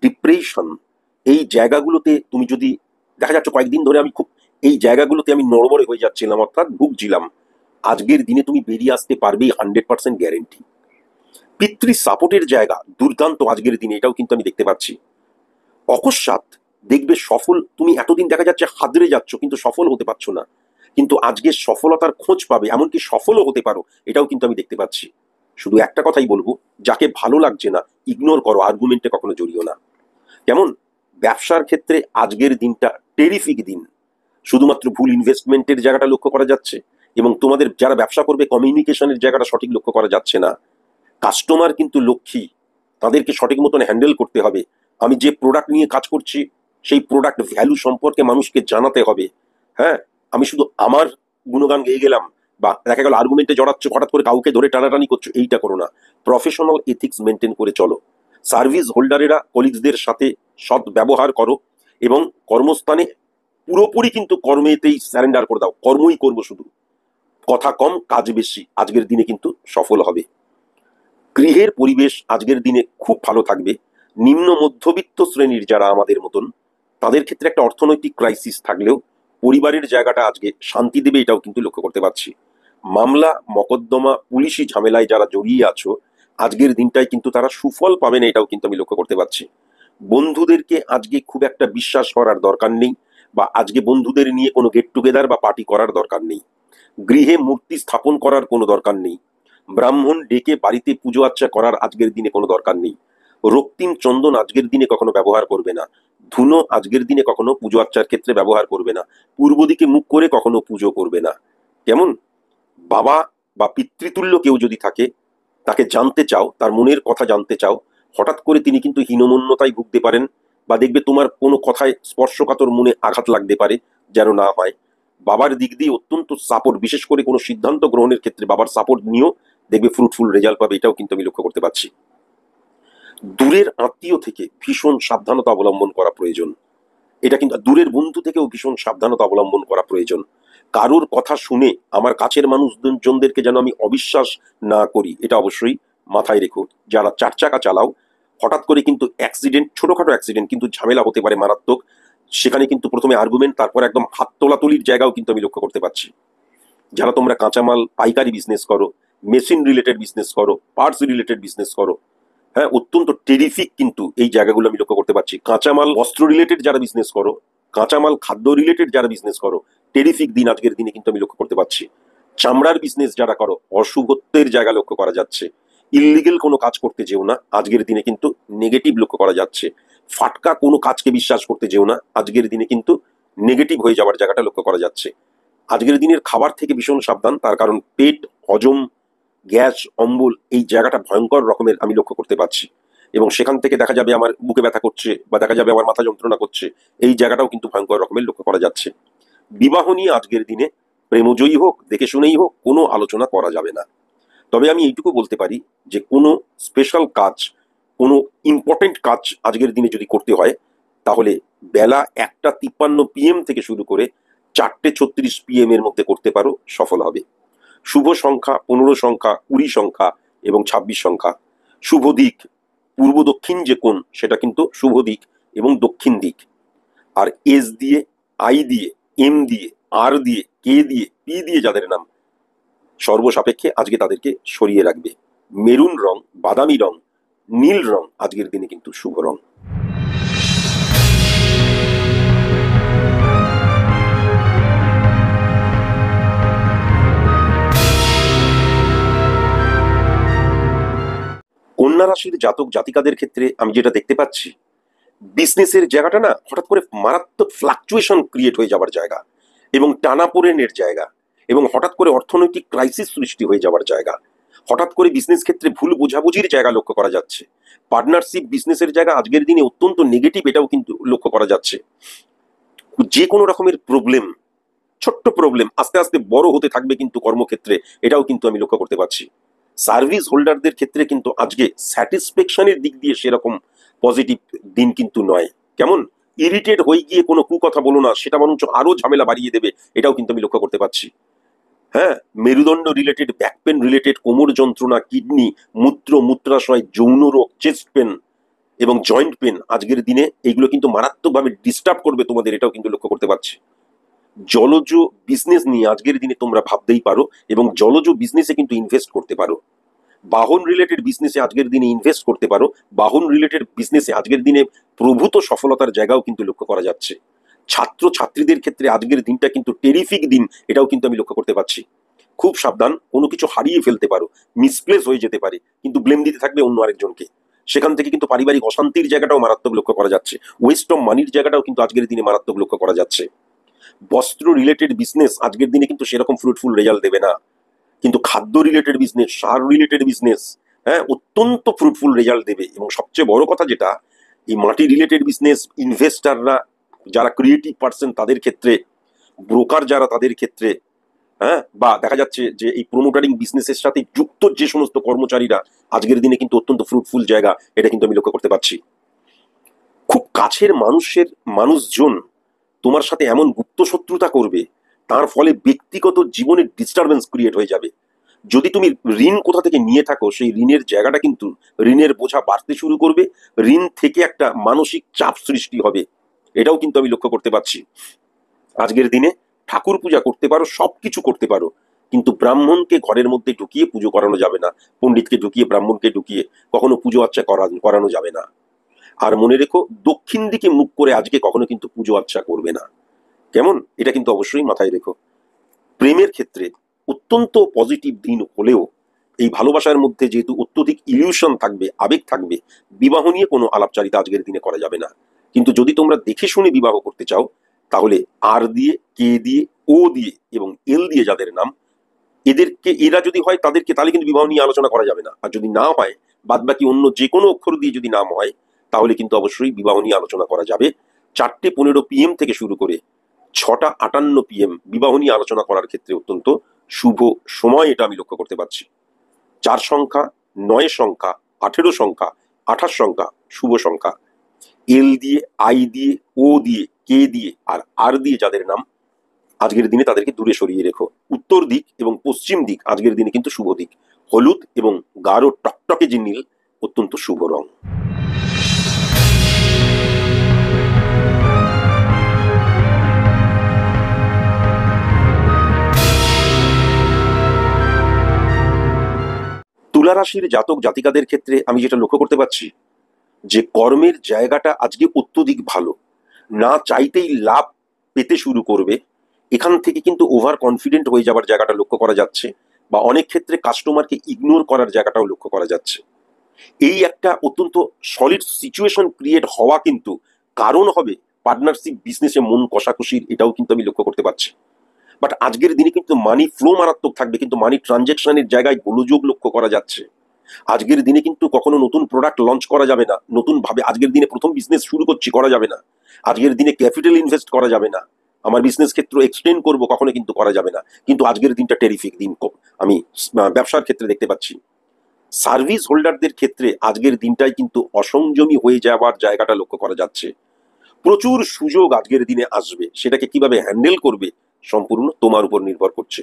ডিপ্রেশন, এই জায়গাগুলোতে তুমি যদি দেখা যাচ্ছে কয়েকদিন ধরে আমি খুব এই জায়গাগুলোতে আমি নড়বড়ে হয়ে যাচ্ছিলাম, অর্থাৎ ভুগছিলাম, আজকের দিনে তুমি বেরিয়ে আসতে পারবেই, 100% গ্যারেন্টি। পিতৃ সাপোর্টের জায়গা দুর্দান্ত আজকের দিনে, এটাও কিন্তু আমি দেখতে পাচ্ছি। অকস্মাৎ দেখবে সফল, তুমি এতদিন দেখা যাচ্ছে হাদরে যাচ্ছ কিন্তু সফল হতে পারছো না, কিন্তু আজকে সফলতার খোঁজ পাবে, এমনকি সফলও হতে পারো, এটাও কিন্তু আমি দেখতে পাচ্ছি। শুধু একটা কথাই বলবো, যাকে ভালো লাগছে না ইগনোর করো, আর্গুমেন্টে কখনো জড়িও না। কেমন ব্যবসার ক্ষেত্রে আজকের দিনটা টেরিফিক দিন। শুধুমাত্র ভুল ইনভেস্টমেন্টের জায়গাটা লক্ষ্য করা যাচ্ছে, এবং তোমাদের যারা ব্যবসা করবে কমিউনিকেশনের জায়গাটা সঠিক লক্ষ্য করা যাচ্ছে না। কাস্টমার কিন্তু লক্ষ্মী, তাদেরকে সঠিক মতন হ্যান্ডেল করতে হবে। আমি যে প্রোডাক্ট নিয়ে কাজ করছি সেই প্রোডাক্ট ভ্যালু সম্পর্কে মানুষকে জানাতে হবে। হ্যাঁ, আমি শুধু আমার গুণগান গেয়ে গেলাম বা দেখা গেল আর্গুমেন্টে জড়াচ্ছ, হঠাৎ করে কাউকে ধরে টানাটানি করছো, এইটা করো না। প্রফেশনাল এথিক্স মেনটেন করে চলো। সার্ভিস হোল্ডারেরা কলিগসদের সাথে সৎ ব্যবহার করো, এবং কর্মস্থানে পুরোপুরি কিন্তু কর্মেতেই স্যারেন্ডার করে দাও, কর্মই করবো শুধু, কথা কম কাজ বেশি, আজকের দিনে কিন্তু সফল হবে। গৃহের পরিবেশ আজকের দিনে খুব ভালো থাকবে। নিম্ন মধ্যবিত্ত শ্রেণীর যারা আমাদের মতন তাদের ক্ষেত্রে একটা অর্থনৈতিক ক্রাইসিস থাকলেও পরিবারের জায়গাটা আজকে শান্তি দেবে, এটাও কিন্তু লক্ষ্য করতে পারছি। মামলা মকদ্দমা পুলিশি ঝামেলায় যারা জড়িয়ে আছো আজকের দিনটাই কিন্তু তারা সুফল পাবে না, এটাও কিন্তু আমি লক্ষ্য করতে পারছি। বন্ধুদেরকে আজকে খুব একটা বিশ্বাস করার দরকার নেই, বা আজকে বন্ধুদের নিয়ে কোনো গেট টুগেদার বা পার্টি করার দরকার নেই। গৃহে মূর্তি স্থাপন করার কোনো দরকার নেই। ব্রাহ্মণ ডেকে বাড়িতে পুজো আর্চা করার আজকের দিনে কোনো দরকার নেই। রক্তিম চন্দন আজকের দিনে কখনো ব্যবহার করবে না। ধুনো আজকের দিনে কখনো পুজো আর্চার ক্ষেত্রে ব্যবহার করবে না। পূর্ব দিকে মুখ করে কখনো পুজো করবে না। কেমন বাবা বা পিতৃতুল্য কেউ যদি থাকে, তাকে জানতে চাও, তার মনের কথা জানতে চাও, হঠাৎ করে তিনি কিন্তু হীনমন্যতায় ভুগতে পারেন, বা দেখবে তোমার কোনো কথায় স্পর্শকাতর মনে আঘাত লাগতে পারে, যেন না হয়। বাবার দিক দিয়ে অত্যন্ত সাপোর্ট, বিশেষ করে কোনো সিদ্ধান্ত গ্রহণের ক্ষেত্রে বাবার সাপোর্ট নিয়েও দেখবে ফ্রুটফুল রেজাল্ট পাবে, এটাও কিন্তু আমি লক্ষ্য করতে পারছি। দূরের আত্মীয় থেকে ভীষণ সাবধানতা অবলম্বন করা প্রয়োজন। এটা কিন্তু দূরের বন্ধু থেকেও ভীষণ সাবধানতা অবলম্বন করা প্রয়োজন। কারোর কথা শুনে আমার কাছের মানুষজনদেরকে যেন আমি অবিশ্বাস না করি, এটা অবশ্যই মাথায় রেখো। যারা 4 চাকা চালাও, হঠাৎ করে কিন্তু অ্যাক্সিডেন্ট, ছোটখাটো অ্যাক্সিডেন্ট কিন্তু ঝামেলা হতে পারে মারাত্মক। সেখানে কিন্তু প্রথমে আর্গুমেন্ট, তারপর একদম হাত তোলাতুলির জায়গাও কিন্তু আমি লক্ষ্য করতে পারছি। যারা তোমরা কাঁচামাল পাইকারি বিজনেস করো, মেশিন রিলেটেড বিজনেস করো, পার্টস রিলেটেড বিজনেস করো, হ্যাঁ, অত্যন্ত টেরিফিক কিন্তু এই জায়গাগুলো আমি লক্ষ্য করতে পারছি। কাঁচামাল বস্ত্র রিলেটেড যারা বিজনেস করো, কাঁচামাল খাদ্য রিলেটেড যারা বিজনেস করো, টেরিফিক দিন আজকের দিনে কিন্তু আমি লক্ষ্য করতে পারছি। চামড়ার বিজনেস যারা করো, অশুভত্বের জায়গা লক্ষ্য করা যাচ্ছে। ইললিগেল কোনো কাজ করতে যেও না, আজকের দিনে কিন্তু নেগেটিভ লক্ষ্য করা যাচ্ছে। ফাটকা কোনো কাজকে বিশ্বাস করতে যেও না, আজকের দিনে কিন্তু নেগেটিভ হয়ে যাওয়ার জায়গাটা লক্ষ্য করা যাচ্ছে। আজকের দিনের খাবার থেকে ভীষণ সাবধান, তার কারণ পেট, হজম, গ্যাস, অম্বল এই জায়গাটা ভয়ঙ্কর রকমের আমি লক্ষ্য করতে পারছি। এবং সেখান থেকে দেখা যাবে আমার বুকে ব্যথা করছে বা দেখা যাবে আমার মাথা যন্ত্রণা করছে, এই জায়গাটাও কিন্তু ভয়ঙ্কর রকমের লক্ষ্য করা যাচ্ছে। বিবাহ নিয়ে আজকের দিনে প্রেমজয়ী হোক, দেখে শুনেই হোক, কোনো আলোচনা করা যাবে না। তবে আমি এইটুকু বলতে পারি যে কোনো স্পেশাল কাজ, কোনো ইম্পর্টেন্ট কাজ আজকের দিনে যদি করতে হয়, তাহলে বেলা 1:53 PM থেকে শুরু করে 4:36 PM এর মধ্যে করতে পারো, সফল হবে। শুভ সংখ্যা 15 সংখ্যা, 20 সংখ্যা এবং 26 সংখ্যা। শুভ দিক পূর্ব দক্ষিণ যে কোণ, সেটা কিন্তু শুভ দিক এবং দক্ষিণ দিক। আর এস দিয়ে, আই দিয়ে, এম দিয়ে, আর দিয়ে, কে দিয়ে, পি দিয়ে যাদের নাম, সর্বসাপেক্ষে আজকে তাদেরকে সরিয়ে রাখবে। মেরুন রং, বাদামি রং, নীল রং আজকের দিনে কিন্তু শুভ রং। কন্যা রাশির জাতক জাতিকাদের ক্ষেত্রে আমি যেটা দেখতে পাচ্ছি, বিজনেসের জায়গাটা না হঠাৎ করে মারাত্মক ফ্লাকচুয়েশন ক্রিয়েট হয়ে যাওয়ার জায়গা এবং টানাপোড়েনের জায়গা এবং হঠাৎ করে অর্থনৈতিক ক্রাইসিস সৃষ্টি হয়ে যাওয়ার জায়গা, হঠাৎ করে বিজনেস ক্ষেত্রে ভুল বোঝাবুঝির জায়গা লক্ষ্য করা যাচ্ছে। পার্টনারশিপ বিজনেসের জায়গা আজকের দিনে অত্যন্ত নেগেটিভ, এটাও কিন্তু লক্ষ্য করা যাচ্ছে। যে কোনো রকমের প্রবলেম, ছোট্ট প্রবলেম আস্তে আস্তে বড় হতে থাকবে কিন্তু কর্মক্ষেত্রে, এটাও কিন্তু আমি লক্ষ্য করতে পারছি। সার্ভিস হোল্ডারদের ক্ষেত্রে কিন্তু আজকে স্যাটিসফ্যাকশনের দিক দিয়ে সেরকম পজিটিভ দিন কিন্তু নয়। কেমন ইরিটেট হয়ে গিয়ে কোনো কুকথা বলো না, সেটা বরঞ্চ আরো ঝামেলা বাড়িয়ে দেবে, এটাও কিন্তু আমি লক্ষ্য করতে পারছি। হ্যাঁ, মেরুদণ্ড রিলেটেড, ব্যাক পেন রিলেটেড, কোমর যন্ত্রণা, কিডনি, মূত্রাশয়, যৌন রোগ, চেস্ট পেন এবং জয়েন্ট পেন আজকের দিনে এইগুলো কিন্তু মারাত্মকভাবে ডিস্টার্ব করবে তোমাদের, এটাও কিন্তু লক্ষ্য করতে পারছি। জলজ বিজনেস নিয়ে আজকের দিনে তোমরা ভাবতেই পারো এবং জলজ বিজনেসে কিন্তু ইনভেস্ট করতে পারো। বাহন রিলেটেড বিজনেসে আজকের দিনে ইনভেস্ট করতে পারো। বাহন রিলেটেড বিজনেসে আজকের দিনে প্রভূত সফলতার জায়গাও কিন্তু লক্ষ্য করা যাচ্ছে। ছাত্র ছাত্রীদের ক্ষেত্রে আজকের দিনটা কিন্তু টেরিফিক দিন, এটাও কিন্তু আমি লক্ষ্য করতে পারছি। খুব সাবধান, কোনো কিছু হারিয়ে ফেলতে পারো, মিসপ্লেস হয়ে যেতে পারে, কিন্তু ব্লেম দিতে থাকবে অন্য আরেকজনকে। সেখান থেকে কিন্তু পারিবারিক অশান্তির জায়গাটাও মারাত্মক লক্ষ্য করা যাচ্ছে। ওয়েস্ট অফ মানির জায়গাটাও কিন্তু আজকের দিনে মারাত্মক লক্ষ্য করা যাচ্ছে। বস্ত্র রিলেটেড বিজনেস আজকের দিনে কিন্তু সেরকম ফ্রুটফুল রেজাল্ট দেবে না, কিন্তু খাদ্য রিলেটেড বিজনেস, সার রিলেটেড বিজনেস, হ্যাঁ, অত্যন্ত ফ্রুটফুল রেজাল্ট দেবে। এবং সবচেয়ে বড় কথা যেটা, এই মাটি রিলেটেড বিজনেস, ইনভেস্টাররা যারা ক্রিয়েটিভ পার্সন তাদের ক্ষেত্রে, ব্রোকার যারা তাদের ক্ষেত্রে, হ্যাঁ, বা দেখা যাচ্ছে যে এই প্রমোটারিং বিজনেসের সাথে যুক্ত যে সমস্ত কর্মচারীরা, আজকের দিনে কিন্তু অত্যন্ত ফ্রুটফুল জায়গা, এটা কিন্তু আমি লক্ষ্য করতে পারছি। খুব কাছের মানুষজন তোমার সাথে এমন গুপ্ত শত্রুতা করবে, তার ফলে ব্যক্তিগত জীবনে ডিস্টারবেন্স ক্রিয়েট হয়ে যাবে। যদি তুমি ঋণ কোথা থেকে নিয়ে থাকো, সেই ঋণের জায়গাটা কিন্তু, ঋণের বোঝা বাড়তে শুরু করবে, ঋণ থেকে একটা মানসিক চাপ সৃষ্টি হবে, এটাও কিন্তু আমি লক্ষ্য করতে পারছি। আজকের দিনে ঠাকুর পূজা করতে পারো, সবকিছু করতে পারো, কিন্তু ব্রাহ্মণকে ঘরের মধ্যে ঢুকিয়ে পুজো করানো যাবে না, পণ্ডিতকে ঢুকিয়ে, ব্রাহ্মণকে ঢুকিয়ে কখনো পুজো আর্চা করানো যাবে না। আর মনে রেখো, দক্ষিণ দিকে মুখ করে আজকে কখনো কিন্তু পুজো আর্চা করবে না। কেমন, এটা কিন্তু অবশ্যই মাথায় রেখো। প্রেমের ক্ষেত্রে অত্যন্ত পজিটিভ দিন হলেও এই ভালোবাসার মধ্যে যেহেতু অত্যধিক ইলিউশন থাকবে, আবেগ থাকবে, বিবাহ নিয়ে কোনো আলাপচারিতা আজকের দিনে করা যাবে না। কিন্তু যদি তোমরা দেখে শুনে বিবাহ করতে চাও, তাহলে আর দিয়ে, কে দিয়ে, ও দিয়ে এবং এল দিয়ে যাদের নাম, এরা যদি হয় তাদেরকে, তাহলে কিন্তু বিবাহ নিয়ে আলোচনা করা যাবে না। আর যদি না হয়, বাদ বাকি অন্য যে কোনো অক্ষর দিয়ে যদি নাম হয়, তাহলে কিন্তু অবশ্যই বিবাহ নিয়ে আলোচনা করা যাবে। 4:15 PM থেকে শুরু করে 6:58 PM বিবাহ নিয়ে আলোচনা করার ক্ষেত্রে অত্যন্ত শুভ সময়, এটা আমি লক্ষ্য করতে পারছি। 4 সংখ্যা, 9 সংখ্যা, 18 সংখ্যা, 28 সংখ্যা শুভ সংখ্যা। এল দিয়ে, আই দিয়ে, ও দিয়ে, কে দিয়ে আর দিয়ে যাদের নাম, আজকের দিনে তাদেরকে দূরে সরিয়ে রেখো। উত্তর দিক এবং পশ্চিম দিক আজকের দিনে কিন্তু শুভ দিক। হলুদ এবং গাঢ় টকটকে যে নীল অত্যন্ত শুভ রং। তুলা রাশির জাতক জাতিকাদের ক্ষেত্রে আমি যেটা লক্ষ্য করতে পারছি, যে কর্মের জায়গাটা আজকে অত্যধিক ভালো, না চাইতেই লাভ পেতে শুরু করবে। এখান থেকে কিন্তু ওভার কনফিডেন্ট হয়ে যাওয়ার জায়গাটা লক্ষ্য করা যাচ্ছে, বা অনেক ক্ষেত্রে কাস্টমারকে ইগনোর করার জায়গাটাও লক্ষ্য করা যাচ্ছে। এই একটা অত্যন্ত সলিড সিচুয়েশন ক্রিয়েট হওয়া কিন্তু কারণ হবে পার্টনারশিপ বিজনেসে মন কষাকষির, এটাও কিন্তু আমি লক্ষ্য করতে পারছি। বাট আজকের দিনে কিন্তু মানি ফ্লো মারাত্মক থাকবে, কিন্তু মানি ট্রানজেকশনের জায়গায় গোলযোগ লক্ষ্য করা যাচ্ছে। আজকের দিনে কিন্তু কখনো নতুন প্রোডাক্ট লঞ্চ করা যাবে না, নতুন ভাবে আজকের দিনে প্রথম বিজনেস শুরু করছি করা যাবে না। আজকের দিনে ক্যাপিটাল ইনভেস্ট করা যাবে না, আমার বিজনেস ক্ষেত্র এক্সটেন্ড করবো কখনো কিন্তু করা যাবে না। কিন্তু আজকের দিনটা টেরিফিক দিন আমি ব্যবসার ক্ষেত্রে দেখতে পাচ্ছি। সার্ভিস হোল্ডারদের ক্ষেত্রে আজকের দিনটাই কিন্তু অসংযমী হয়ে যাওয়ার জায়গাটা লক্ষ্য করা যাচ্ছে। প্রচুর সুযোগ আজকের দিনে আসবে, সেটাকে কিভাবে হ্যান্ডেল করবে সম্পূর্ণ তোমার উপর নির্ভর করছে।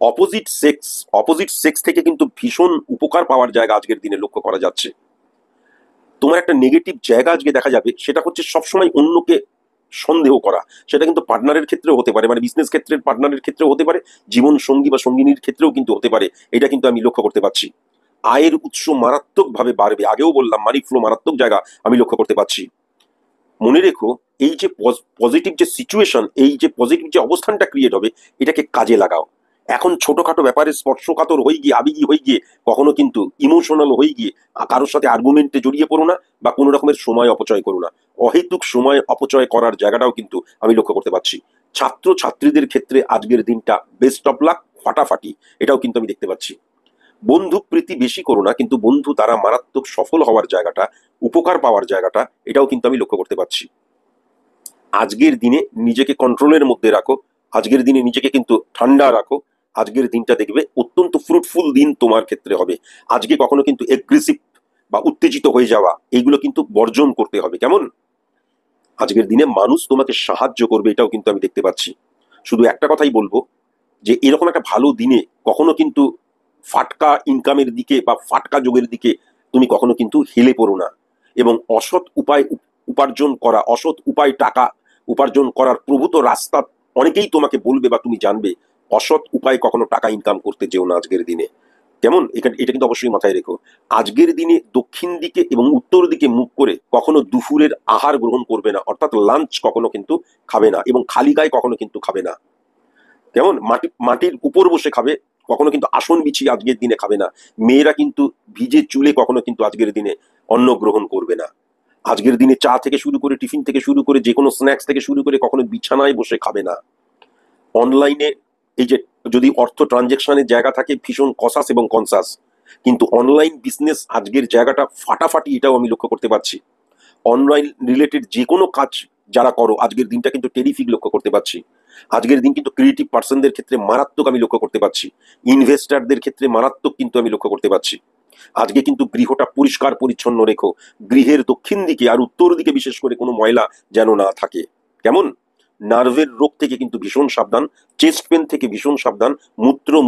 অপোজিট সেক্স থেকে কিন্তু ভীষণ উপকার পাওয়ার জায়গা আজকের দিনে লক্ষ্য করা যাচ্ছে। তোমার একটা নেগেটিভ জায়গা আজকে দেখা যাবে, সেটা হচ্ছে সবসময় অন্যকে সন্দেহ করা। সেটা কিন্তু পার্টনারের ক্ষেত্রেও হতে পারে, মানে বিজনেস ক্ষেত্রের পার্টনারের ক্ষেত্রেও হতে পারে, জীবন সঙ্গী বা সঙ্গিনীর ক্ষেত্রেও কিন্তু হতে পারে। এটা কিন্তু আমি লক্ষ্য করতে পারছি। আয়ের উৎস মারাত্মকভাবে বাড়বে, আগেও বললাম মানি ফ্লো মারাত্মক জায়গা আমি লক্ষ্য করতে পারছি। মনে রেখো, এই যে পজিটিভ যে সিচুয়েশন, এই যে পজিটিভ যে অবস্থানটা ক্রিয়েট হবে, এটাকে কাজে লাগাও। এখন ছোটখাটো ব্যাপারে স্পর্শকাতর হয়ে গিয়ে, আবেগী হয়ে গিয়ে, কখনো কিন্তু ইমোশনাল হয়ে গিয়ে কারোর সাথে আর্গুমেন্টে জড়িয়ে পড়ো না, বা কোনো রকমের সময় অপচয় করো না। অহেতুক সময় অপচয় করার জায়গাটাও কিন্তু আমি লক্ষ্য করতে পারছি। ছাত্র ছাত্রীদের ক্ষেত্রে আজকের দিনটা বেস্ট অফ লাক, ফাটাফাটি, এটাও কিন্তু আমি দেখতে পাচ্ছি। বন্ধু প্রীতি বেশি করো না, কিন্তু বন্ধু দ্বারা মারাত্মক সফল হওয়ার জায়গাটা, উপকার পাওয়ার জায়গাটা, এটাও কিন্তু আমি লক্ষ্য করতে পারছি। আজকের দিনে নিজেকে কন্ট্রোলের মধ্যে রাখো, আজকের দিনে নিজেকে কিন্তু ঠান্ডা রাখো। আজকের দিনটা দেখবে অত্যন্ত ফ্রুটফুল দিন তোমার ক্ষেত্রে হবে। আজকে কখনো কিন্তু এগ্রেসিভ বা উত্তেজিত হয়ে যাওয়া, এইগুলো কিন্তু বর্জন করতে হবে। কেমন? আজকের দিনে মানুষ তোমাকে সাহায্য করবে, এটাও কিন্তু আমি দেখতে পাচ্ছি। শুধু একটা কথাই বলবো, যে এরকম একটা ভালো দিনে কখনো কিন্তু ফাটকা ইনকামের দিকে বা ফাটকা যোগের দিকে তুমি কখনো কিন্তু হেলে পড়ো না। এবং অসৎ উপায় উপার্জন করা, অসৎ উপায় টাকা উপার্জন করার প্রভূত রাস্তা অনেকেই তোমাকে বলবে বা তুমি জানবে। অসৎ উপায় কখনো টাকা ইনকাম করতে যেও না আজকের দিনে। কেমন? এটা কিন্তু অবশ্যই মাথায় রেখো। আজকের দিনে দক্ষিণ দিকে এবং উত্তর দিকে মুখ করে কখনো দুপুরের আহার গ্রহণ করবে না, অর্থাৎ লাঞ্চ কখনো কিন্তু খাবে না, এবং খালি গায়ে কখনো কিন্তু খাবে না। কেমন? মাটির উপর বসে খাবে, কখনো কিন্তু আসন বিছিয়ে আজকের দিনে খাবে না। মেয়েরা কিন্তু ভিজে চুলে কখনো কিন্তু আজকের দিনে অন্ন গ্রহণ করবে না। আজকের দিনে চা থেকে শুরু করে, টিফিন থেকে শুরু করে, যে কোনো স্ন্যাক্স থেকে শুরু করে কখনো বিছানায় বসে খাবে না। অনলাইনে এই যে যদি অর্থ ট্রানজেকশনের জায়গা থাকে, ভীষণ কসাস এবং কনসাস, কিন্তু অনলাইন বিজনেস আজকের জায়গাটা ফাটাফাটি, এটাও আমি লক্ষ্য করতে পারছি। অনলাইন রিলেটেড যে কোনো কাজ যারা করো, আজকের দিনটা কিন্তু টেরিফিক লক্ষ্য করতে পারছি। আজকের দিন কিন্তু ক্রিয়েটিভ পার্সনদের ক্ষেত্রে মারাত্মক আমি লক্ষ্য করতে পারছি। ইনভেস্টারদের ক্ষেত্রে মারাত্মক কিন্তু আমি লক্ষ্য করতে পারছি। আজকে কিন্তু গৃহটা পরিষ্কার পরিচ্ছন্ন রেখো। গৃহের দক্ষিণ দিকে আর উত্তর দিকে বিশেষ করে কোনো ময়লা যেন না থাকে। কেমন? নার্ভের রোগ থেকে কিন্তু ভীষণ সাবধান, চেস্ট পেন থেকে ভীষণ সাবধান,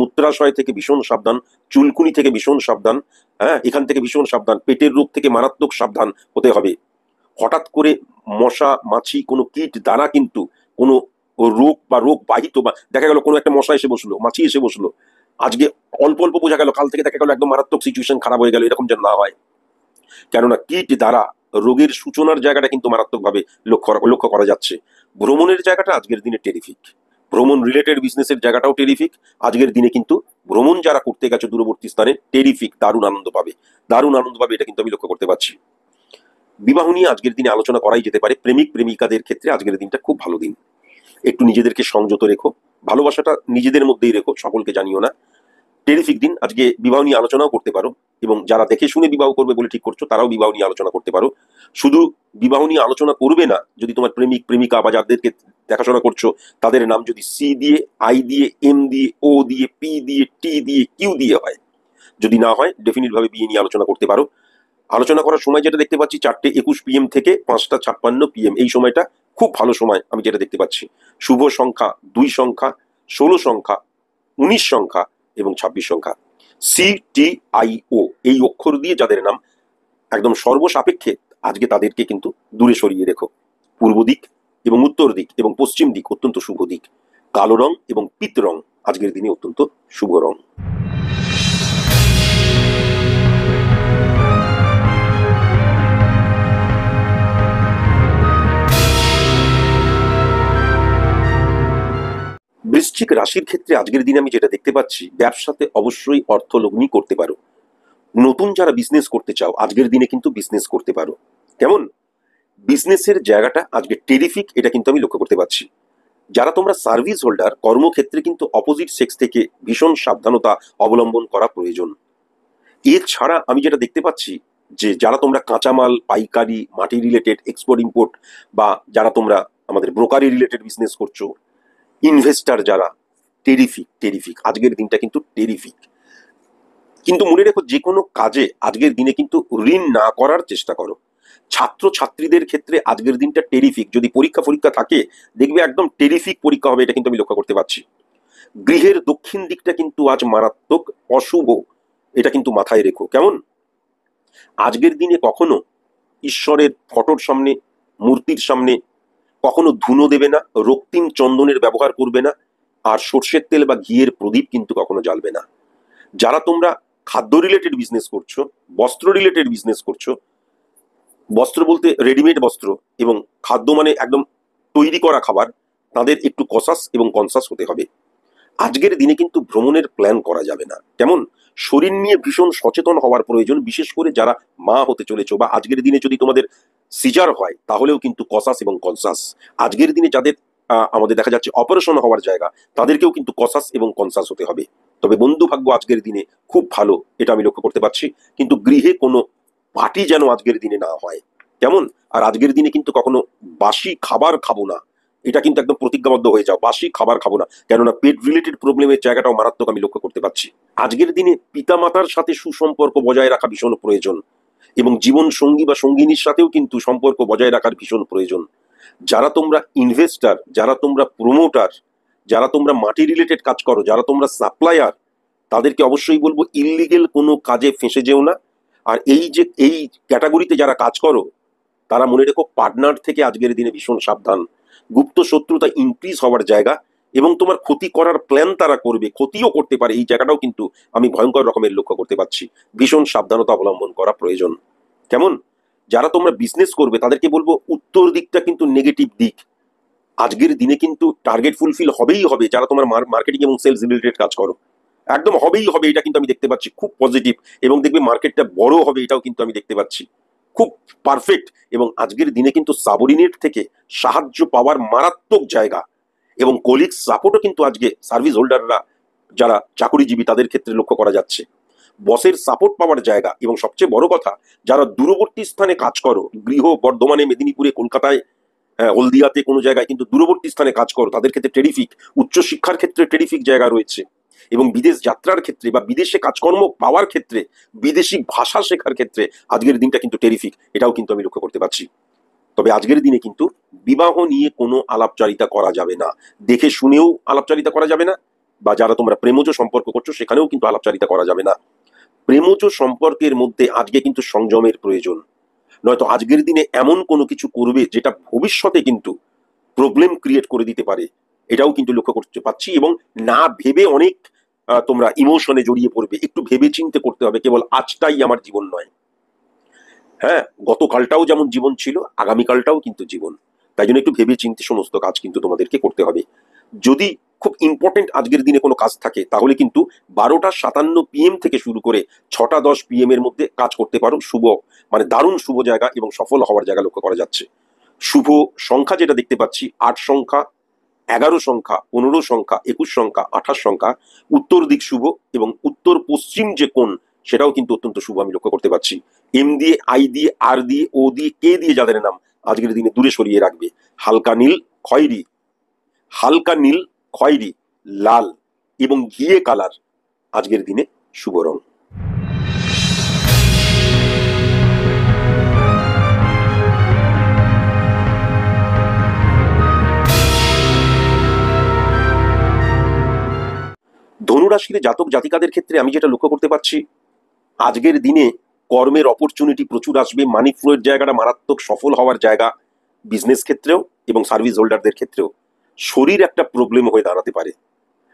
মূত্রাশয় থেকে ভীষণ সাবধান, চুলকুনি থেকে ভীষণ সাবধান, হ্যাঁ, এখান থেকে ভীষণ সাবধান। পেটের রোগ থেকে মারাত্মক সাবধান হতে হবে। হঠাৎ করে মশা মাছি কোনো কীট দ্বারা কিন্তু কোনো রোগ বা রোগ বাহিত, বা দেখা গেল কোনো একটা মশা এসে বসলো, মাছি এসে বসলো, আজকে অল্প অল্প বোঝা গেল, কাল থেকে দেখা গেল একদম মারাত্মক সিচুয়েশন খারাপ হয়ে গেল, এরকম যেন না হয়। কেননা কীট দ্বারা রোগের সূচনার জায়গাটা কিন্তু মারাত্মকভাবে লক্ষ্য করা যাচ্ছে। ভ্রমণের জায়গাটা আজকের দিনে টেরিফিক, ভ্রমণ রিলেটেড বিজনেসের জায়গাটাও টেরিফিক। আজকের দিনে কিন্তু ভ্রমণ যারা করতে গেছে দূরবর্তী স্থানে, টেরিফিক, দারুণ আনন্দ পাবে, দারুণ আনন্দ পাবে, এটা কিন্তু আমি লক্ষ্য করতে পারছি। বিবাহ নিয়ে আজকের দিনে আলোচনা করাই যেতে পারে। প্রেমিক প্রেমিকাদের ক্ষেত্রে আজকের দিনটা খুব ভালো দিন। একটু নিজেদেরকে সংযত রেখো, ভালোবাসাটা নিজেদের মধ্যেই রেখো, সকলকে জানিও না। টেরিফিক দিন, আজকে বিবাহ নিয়ে আলোচনাও করতে পারো, এবং যারা দেখে শুনে বিবাহ করবে বলে ঠিক করছো, তারাও বিবাহ নিয়ে আলোচনা করতে পারো। শুধু বিবাহ নিয়ে আলোচনা করবে না, যদি তোমার প্রেমিক প্রেমিকা বা যাদেরকে দেখাশোনা করছো তাদের নাম যদি সি দিয়ে, আই দিয়ে, এম দিয়ে, ও দিয়ে, পি দিয়ে, টি দিয়ে, কিউ দিয়ে হয়, যদি না হয় ডেফিনিট ভাবে বিয়ে নিয়ে আলোচনা করতে পারো। আলোচনা করার সময় যেটা দেখতে পাচ্ছি, 4:21 PM থেকে 5:56 PM, এই সময়টা খুব ভালো সময় আমি যেটা দেখতে পাচ্ছি। শুভ সংখ্যা 2 সংখ্যা, 16 সংখ্যা, 19 সংখ্যা এবং 26 সংখ্যা। CTIO এই অক্ষর দিয়ে যাদের নাম, একদম সর্বসাপেক্ষে আজকে তাদেরকে কিন্তু দূরে সরিয়ে রেখো। পূর্ব দিক এবং উত্তর দিক এবং পশ্চিম দিক অত্যন্ত শুভ দিক। কালো রং এবং পিত রং আজকের দিনে অত্যন্ত শুভ রং। বৃশ্চিক রাশির ক্ষেত্রে আজকের দিনে আমি যেটা দেখতে পাচ্ছি, ব্যবসাতে অবশ্যই অর্থলগ্নি করতে পারো। নতুন যারা বিজনেস করতে চাও আজকের দিনে কিন্তু বিজনেস করতে পারো। কেমন বিজনেসের জায়গাটা আজকে টেরিফিক, এটা কিন্তু আমি লক্ষ্য করতে পারছি। যারা তোমরা সার্ভিস হোল্ডার, কর্মক্ষেত্রে কিন্তু অপোজিট সেক্স থেকে ভীষণ সাবধানতা অবলম্বন করা প্রয়োজন। এছাড়া আমি যেটা দেখতে পাচ্ছি যে যারা তোমরা কাঁচামাল পাইকারি, মাটি রিলেটেড, এক্সপোর্ট ইম্পোর্ট, বা যারা তোমরা আমাদের ব্রোকারি রিলেটেড বিজনেস করছো, ইনভেস্টার যারা, টেরিফিক টেরিফিক আজকের দিনটা কিন্তু টেরিফিক। কিন্তু মনে রেখো, যে কোনো কাজে আজকের দিনে কিন্তু ঋণ না করার চেষ্টা করো। ছাত্র ছাত্রীদের ক্ষেত্রে আজকের দিনটা টেরিফিক। যদি পরীক্ষা থাকে, দেখবে একদম টেরিফিক পরীক্ষা হবে, এটা কিন্তু আমি লক্ষ্য করতে পারছি। গৃহের দক্ষিণ দিকটা কিন্তু আজ মারাত্মক অশুভ, এটা কিন্তু মাথায় রেখো। কেমন আজকের দিনে কখনো ঈশ্বরের ফটোর সামনে, মূর্তির সামনে কখনো ধুনো দেবে না, রক্তিম চন্দনের ব্যবহার করবে না, আর সর্ষের তেল বা ঘিয়ের প্রদীপ কিন্তু কখনো জ্বালবে না। যারা তোমরা খাদ্য রিলেটেড বিজনেস করছো, বস্ত্র রিলেটেড বিজনেস করছো, বস্ত্র বলতে রেডিমেড বস্ত্র এবং খাদ্য মানে একদম তৈরি করা খাবার, তাদের একটু কসাস এবং কনসাস হতে হবে। আজকের দিনে কিন্তু ভ্রমণের প্ল্যান করা যাবে না। কেমন শরীর নিয়ে ভীষণ সচেতন হওয়ার প্রয়োজন, বিশেষ করে যারা মা হতে চলেছো, বা আজকের দিনে যদি তোমাদের সিজার হয় তাহলেও কিন্তু কসাস এবং কনসাস। আজকের দিনে যাদের আমাদের দেখা যাচ্ছে অপারেশন হওয়ার জায়গা, তাদেরকেও কিন্তু কসাস এবং কনসাস হতে হবে। তবে বন্ধু ভাগ্য আজকের দিনে খুব ভালো, এটা আমি লক্ষ্য করতে পারছি। কিন্তু গৃহে কোনো পার্টি যেন আজকের দিনে না হয়। কেমন আর আজকের দিনে কিন্তু কখনো বাসি খাবার খাবো না, এটা কিন্তু একদম প্রতিজ্ঞাবদ্ধ হয়ে যাও। বাসি খাবার খাবো না, কেননা পেট রিলেটেড প্রবলেমের জায়গাটাও মারাত্মক আমি লক্ষ্য করতে পারছি। আজকের দিনে পিতামাতার সাথে সুসম্পর্ক বজায় রাখা ভীষণ প্রয়োজন, এবং জীবন সঙ্গী বা সঙ্গিনীর সাথেও কিন্তু সম্পর্ক বজায় রাখার ভীষণ প্রয়োজন। যারা তোমরা ইনভেস্টার, যারা তোমরা প্রমোটার, যারা তোমরা মাটি রিলেটেড কাজ করো, যারা তোমরা সাপ্লায়ার, তাদেরকে অবশ্যই বলবো ইললিগেল কোনো কাজে ফেঁসে যেও না। আর এই ক্যাটাগরিতে যারা কাজ করো, তারা মনে রেখো পার্টনার থেকে আজকের দিনে ভীষণ সাবধান। গুপ্ত শত্রুতা ইনক্রিজ হওয়ার জায়গা, এবং তোমার ক্ষতি করার প্ল্যান তারা করবে, ক্ষতিও করতে পারে, এই জায়গাটাও কিন্তু আমি ভয়ঙ্কর রকমের লক্ষ্য করতে পারছি। ভীষণ সাবধানতা অবলম্বন করা প্রয়োজন। কেমন যারা তোমরা বিজনেস করবে তাদেরকে বলবো উত্তর দিকটা কিন্তু নেগেটিভ দিক। আজকের দিনে কিন্তু টার্গেট ফুলফিল হবেই হবে। যারা তোমার মার্কেটিং এবং সেলস রিলেটেড কাজ করো, একদম হবেই হবে, এটা কিন্তু আমি দেখতে পাচ্ছি খুব পজিটিভ। এবং দেখবে মার্কেটটা বড় হবে, এটাও কিন্তু আমি দেখতে পাচ্ছি খুব পারফেক্ট। এবং আজকের দিনে কিন্তু সাবঅর্ডিনেট থেকে সাহায্য পাওয়ার মারাত্মক জায়গা, এবং কলিগ সাপোর্টও কিন্তু আজকে সার্ভিস হোল্ডাররা যারা চাকরিজীবী তাদের ক্ষেত্রে লক্ষ্য করা যাচ্ছে। বসের সাপোর্ট পাওয়ার জায়গা, এবং সবচেয়ে বড় কথা, যারা দূরবর্তী স্থানে কাজ করো, গৃহ বর্ধমানে, মেদিনীপুরে, কলকাতায়, হলদিয়াতে কোনো জায়গায় কিন্তু দূরবর্তী স্থানে কাজ করো, তাদের ক্ষেত্রে টেরিফিক। উচ্চশিক্ষার ক্ষেত্রে টেরিফিক জায়গা রয়েছে, এবং বিদেশ যাত্রার ক্ষেত্রে বা বিদেশে কাজকর্ম পাওয়ার ক্ষেত্রে, বিদেশি ভাষা শেখার ক্ষেত্রে আজকের দিনটা কিন্তু টেরিফিক, এটাও কিন্তু আমি লক্ষ্য করতে পারছি। তবে আজকের দিনে কিন্তু বিবাহ নিয়ে কোনো আলাপচারিতা করা যাবে না, দেখে শুনেও আলাপচারিতা করা যাবে না, বা যারা তোমরা প্রেমজ সম্পর্ক করছো সেখানেও কিন্তু আলাপচারিতা করা যাবে না। প্রেমজ সম্পর্কের মধ্যে আজকে কিন্তু সংযমের প্রয়োজন, নয়তো আজকের দিনে এমন কোনো কিছু করবে যেটা ভবিষ্যতে কিন্তু প্রবলেম ক্রিয়েট করে দিতে পারে, এটাও কিন্তু লক্ষ্য করতে পারছি। এবং না ভেবে অনেক তোমরা ইমোশনে জড়িয়ে পড়বে, একটু ভেবে চিন্তে করতে হবে। কেবল আজটাই আমার জীবন নয়, হ্যাঁ, গতকালটাও যেমন জীবন ছিল, আগামীকালটাও কিন্তু জীবন। তাই জন্য একটু ভেবে চিন্তে সমস্ত কাজ কিন্তু তোমাদেরকে করতে হবে। যদি খুব ইম্পর্টেন্ট আজকের দিনে কোনো কাজ থাকে, তাহলে কিন্তু 12:57 PM থেকে শুরু করে 6:10 PM এর মধ্যে কাজ করতে পারো। শুভ মানে দারুণ শুভ জায়গা এবং সফল হওয়ার জায়গা লক্ষ্য করা যাচ্ছে। শুভ সংখ্যা যেটা দেখতে পাচ্ছি, 8 সংখ্যা, 11 সংখ্যা, 15 সংখ্যা, 21 সংখ্যা, 28 সংখ্যা। উত্তর দিক শুভ, এবং উত্তর পশ্চিম যে কোণ সেটাও কিন্তু অত্যন্ত শুভ আমি লক্ষ্য করতে পারছি। এম দিয়ে, আই দিয়ে, আর দিয়ে, ও দিয়ে, কে দিয়ে যাদের নাম আজকের দিনে দূরে সরিয়ে রাখবে। হালকা নীল, খয়েরি, হালকা নীল, খয়েরি, লাল এবং ঘিয়ে কালার আজকের দিনে শুভ রং। ধনুরাশির জাতক জাতিকাদের ক্ষেত্রে আমি যেটা লক্ষ্য করতে পারছি, আজকের দিনে কর্মের অপরচুনিটি প্রচুর আসবে, মানি ফ্লোয়ের জায়গাটা মারাত্মক, সফল হওয়ার জায়গা বিজনেস ক্ষেত্রেও এবং সার্ভিস হোল্ডারদের ক্ষেত্রেও। শরীর একটা প্রবলেম হয়ে দাঁড়াতে পারে,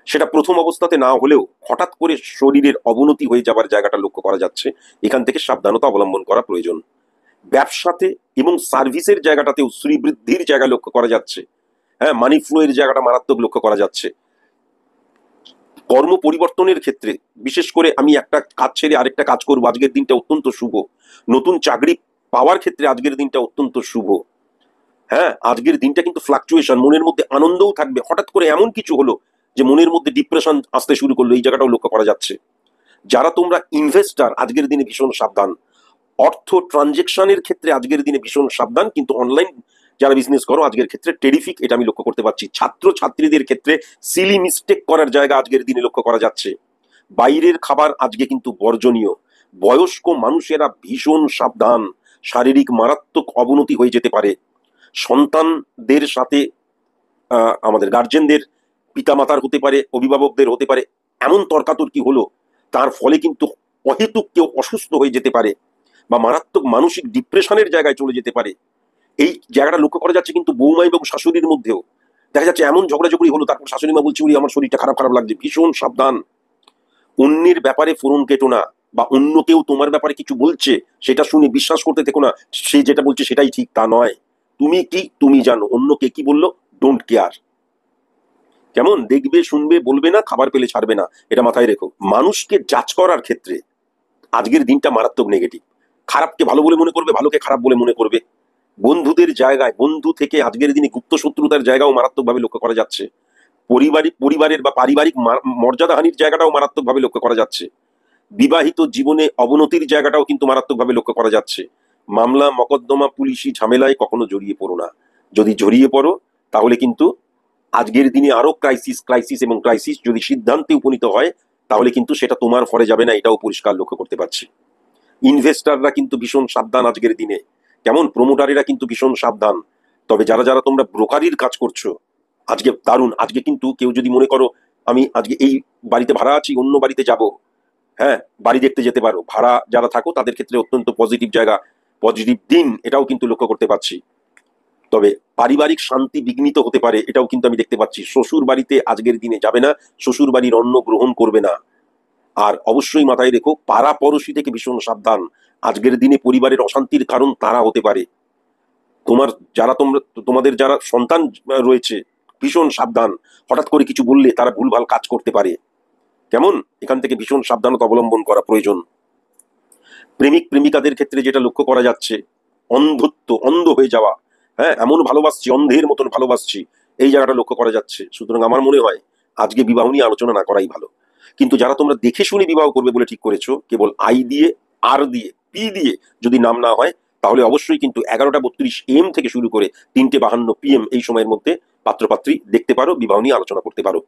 সেটা প্রথম অবস্থাতে না হলেও হঠাৎ করে শরীরের অবনতি হয়ে যাবার জায়গাটা লক্ষ্য করা যাচ্ছে। এখান থেকে সাবধানতা অবলম্বন করা প্রয়োজন। ব্যবসাতে এবং সার্ভিসের জায়গাটাতেও শ্রীবৃদ্ধির জায়গা লক্ষ্য করা যাচ্ছে। হ্যাঁ, মানি ফ্লোয়ের জায়গাটা মারাত্মক লক্ষ্য করা যাচ্ছে। কর্ম পরিবর্তনের ক্ষেত্রে বিশেষ করে আমি একটা কাজ ছেড়ে আরেকটা কাজ করবো, আজকের দিনটা অত্যন্ত শুভ। নতুন চাকরি পাওয়ার ক্ষেত্রে আজকের দিনটা অত্যন্ত শুভ। হ্যাঁ, আজকের দিনটা কিন্তু ফ্লাকচুয়েশন, মনের মধ্যে আনন্দও থাকবে, হঠাৎ করে এমন কিছু হলো যে মনের মধ্যে ডিপ্রেশন আসতে শুরু করলো, এই জায়গাটাও লক্ষ্য করা যাচ্ছে। যারা তোমরা ইনভেস্টার আজকের দিনে ভীষণ সাবধান। অর্থ ট্রানজেকশনের ক্ষেত্রে আজকের দিনে ভীষণ সাবধান, কিন্তু অনলাইন যারা বিজনেস করো আজকের ক্ষেত্রে টেরিফিক, এটা আমি লক্ষ্য করতে পারছি। ছাত্র ছাত্রীদের ক্ষেত্রে সিলি মিস্টেক করার জায়গা আজকের দিনে লক্ষ্য করা যাচ্ছে। বাইরের খাবার আজকে কিন্তু বর্জনীয়। বয়স্ক মানুষেরা ভীষণ সাবধান, শারীরিক মারাত্মক অবনতি হয়ে যেতে পারে। সন্তানদের সাথে আমাদের গার্জেনদের, পিতামাতার হতে পারে, অভিভাবকদের হতে পারে, এমন তর্কাতর্কি হলো তার ফলে কিন্তু অহেতুক কেউ অসুস্থ হয়ে যেতে পারে বা মারাত্মক মানসিক ডিপ্রেশনের জায়গায় চলে যেতে পারে। এই জায়গাটা লক্ষ্য করা যাচ্ছে কিন্তু বৌমা এবং শাশুড়ির মধ্যেও দেখা যাচ্ছে এমন ঝগড়াঝগড়ি হলো, তারপর শাশুড়ি মা বলছে, আমার শরীরটা খারাপ খারাপ লাগছে। ভীষণ সাবধান। অন্যের ব্যাপারে ফোরন কেটো না, বা অন্য কেউ তোমার ব্যাপারে কিছু বলছে সেটা শুনে বিশ্বাস করতে থেকো না সে যেটা বলছে সেটাই ঠিক, তা নয়। তুমি কি তুমি জানো, অন্য কে কি বললো, ডোন্ট কেয়ার। কেমন, দেখবে শুনবে বলবে না, খাবার পেলে ছাড়বে না, এটা মাথায় রেখো। মানুষকে জাজ করার ক্ষেত্রে আজকের দিনটা মারাত্মক নেগেটিভ। খারাপকে ভালো বলে মনে করবে, ভালোকে খারাপ বলে মনে করবে। বন্ধুদের জায়গায়, বন্ধু থেকে আজকের দিনে গুপ্ত শত্রুতার জায়গাও মারাত্মকভাবে লক্ষ্য করা যাচ্ছে। পরিবারের বা পারিবারিক মর্যাদাহানির জায়গাটাও মারাত্মকভাবে লক্ষ্য করা যাচ্ছে। বিবাহিত জীবনে অবনতির জায়গাটাও কিন্তু মারাত্মকভাবে লক্ষ্য করা যাচ্ছে। মামলা মকদ্দমা পুলিশি ঝামেলায় কখনো জড়িয়ে পড়ো না। যদি জড়িয়ে পড়ো তাহলে কিন্তু আজকের দিনে আরো ক্রাইসিস এবং ক্রাইসিস যদি সিদ্ধান্তে উপনীত হয় তাহলে কিন্তু সেটা তোমার ফলে যাবে না, এটাও পরিষ্কার লক্ষ্য করতে পারছি। ইনভেস্টাররা কিন্তু ভীষণ সাবধান আজকের দিনে। কেমন, প্রমোটারেরা কিন্তু ভীষণ সাবধান। তবে যারা যারা তোমরা ব্রোকারির কাজ করছো আজকে দারুণ। আজকে কিন্তু কেউ যদি মনে করো আমি আজকে এই বাড়িতে ভাড়া আছি, অন্য বাড়িতে যাব, হ্যাঁ, বাড়ি দেখতে যেতে পারো। ভাড়া যারা থাকো তাদের ক্ষেত্রে অত্যন্ত পজিটিভ জায়গা, পজিটিভ দিন, এটাও কিন্তু লক্ষ্য করতে পারছি। তবে পারিবারিক শান্তি বিঘ্নিত হতে পারে, এটাও কিন্তু আমি দেখতে পাচ্ছি। শ্বশুর বাড়িতে আজকের দিনে যাবে না, শ্বশুর বাড়ির অন্ন গ্রহণ করবে না। আর অবশ্যই মাথায় রেখো, পাড়া পড়শি থেকে ভীষণ সাবধান। আজকের দিনে পরিবারের অশান্তির কারণ তারা হতে পারে। তোমাদের যারা সন্তান রয়েছে ভীষণ সাবধান, হঠাৎ করে কিছু বললে তারা ভুলভাল কাজ করতে পারে। কেমন, এখান থেকে ভীষণ সাবধানতা অবলম্বন করা প্রয়োজন। প্রেমিক প্রেমিকাদের ক্ষেত্রে যেটা লক্ষ্য করা যাচ্ছে, অন্ধ হয়ে যাওয়া। হ্যাঁ, এমন ভালোবাসছি, অন্ধের মতন ভালোবাসছি, এই জায়গাটা লক্ষ্য করা যাচ্ছে। সুতরাং আমার মনে হয় আজকে বিবাহ নিয়ে আলোচনা না করাই ভালো। কিন্তু যারা তোমরা দেখে শুনে বিবাহ করবে বলে ঠিক করেছো, কেবল আই দিয়ে, আর দিয়ে, পি দিয়ে যদি নাম না হয়, তাহলে অবশ্যই কিন্তু 11:32 AM থেকে শুরু করে 3:52 PM এই সময়ের মধ্যে পাত্রপাত্রী দেখতে পারো, বিবাহ নিয়ে আলোচনা করতে পারো।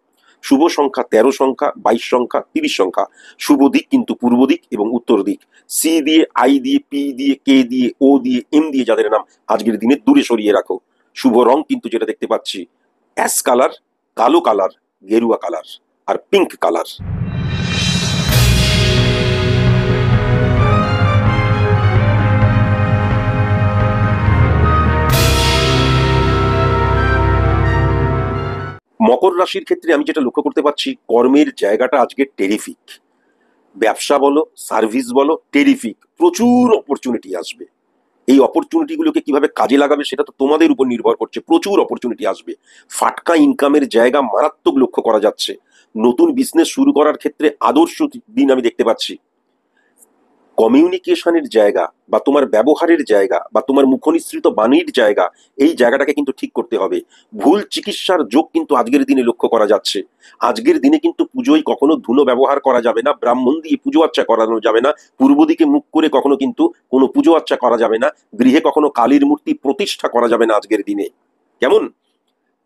শুভ সংখ্যা 13 সংখ্যা, 22 সংখ্যা, 30 সংখ্যা। শুভ দিক কিন্তু পূর্ব দিক এবং উত্তর দিক। সি দিয়ে, আই দিয়ে, পি দিয়ে, কে দিয়ে, ও দিয়ে, এম দিয়ে যাদের নাম আজকের দিনে দূরে সরিয়ে রাখো। শুভ রং কিন্তু যেটা দেখতে পাচ্ছি, অ্যাশ কালার, কালো কালার, গেরুয়া কালার আর পিঙ্ক কালার। মকর রাশির ক্ষেত্রে আমি যেটা লক্ষ্য করতে পারছি, কর্মের জায়গাটা আজকে টেরিফিক। ব্যবসা বলো, সার্ভিস বলো, টেরিফিক। প্রচুর অপরচুনিটি আসবে। এই অপরচুনিটিগুলোকে কিভাবে কাজে লাগাবে সেটা তো তোমাদের উপর নির্ভর করছে। প্রচুর অপরচুনিটি আসবে। ফাটকা ইনকামের জায়গা মারাত্মক লক্ষ্য করা যাচ্ছে। নতুন বিজনেস শুরু করার ক্ষেত্রে আদর্শ দিন আমি দেখতে পাচ্ছি। কমিউনিকেশনের জায়গা বা তোমার ব্যবহারের জায়গা বা তোমার মুখনিসৃত বাণীর জায়গা, এই জায়গাটাকে কিন্তু ঠিক করতে হবে। ভুল চিকিৎসার যোগ কিন্তু আজকের দিনে লক্ষ্য করা যাচ্ছে। আজকের দিনে কিন্তু পুজোয় কখনো ধুলো ব্যবহার করা যাবে না, ব্রাহ্মণ দিয়ে পুজো আর্চা করানো যাবে না, পূর্ব দিকে মুখ করে কখনো কিন্তু কোনো পুজো আর্চা করা যাবে না, গৃহে কখনো কালীর মূর্তি প্রতিষ্ঠা করা যাবে না আজকের দিনে। কেমন,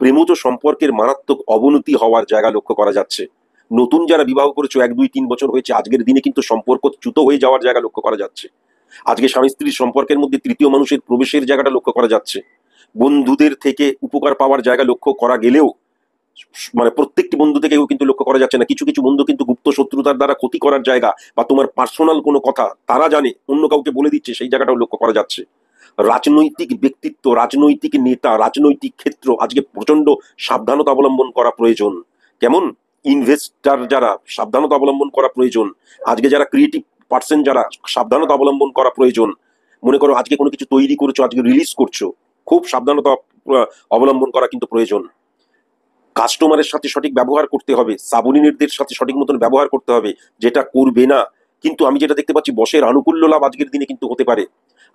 প্রেমজ সম্পর্কের মারাত্মক অবনতি হওয়ার জায়গা লক্ষ্য করা যাচ্ছে। নতুন যারা বিবাহ করেছো 1, 2, 3 বছর হয়েছে, আজকের দিনে কিন্তু সম্পর্ক চ্যুত হয়ে যাওয়ার জায়গা লক্ষ্য করা যাচ্ছে। আজকে স্বামী স্ত্রীর সম্পর্কের মধ্যে তৃতীয় মানুষের প্রবেশের জায়গাটা লক্ষ্য করা যাচ্ছে। বন্ধুদের থেকে উপকার পাওয়ার জায়গা লক্ষ্য করা গেলেও মানে প্রত্যেকটি বন্ধু থেকেও কিন্তু লক্ষ্য করা যাচ্ছে না, কিছু কিছু বন্ধু কিন্তু গুপ্ত শত্রুতার দ্বারা ক্ষতি করার জায়গা বা তোমার পার্সোনাল কোনো কথা তারা জানে অন্য কাউকে বলে দিচ্ছে, সেই জায়গাটাও লক্ষ্য করা যাচ্ছে। রাজনৈতিক ব্যক্তিত্ব, রাজনৈতিক নেতা, রাজনৈতিক ক্ষেত্র আজকে প্রচন্ড সাবধানতা অবলম্বন করা প্রয়োজন। কেমন ইনভেস্টার যারা, সাবধানতা অবলম্বন করা প্রয়োজন। আজকে যারা ক্রিয়েটিভ পার্সন যারা, সাবধানতা অবলম্বন করা প্রয়োজন। মনে করো আজকে কোনো কিছু তৈরি করছো, আজকে রিলিজ করছো, খুব সাবধানতা অবলম্বন করা কিন্তু প্রয়োজন। কাস্টমারের সাথে সঠিক ব্যবহার করতে হবে, সাবঅর্ডিনেটদের সাথে সঠিক মতন ব্যবহার করতে হবে, যেটা করবে না। কিন্তু আমি যেটা দেখতে পাচ্ছি, বসের আনুকূল্য লাভ আজকের দিনে কিন্তু হতে পারে।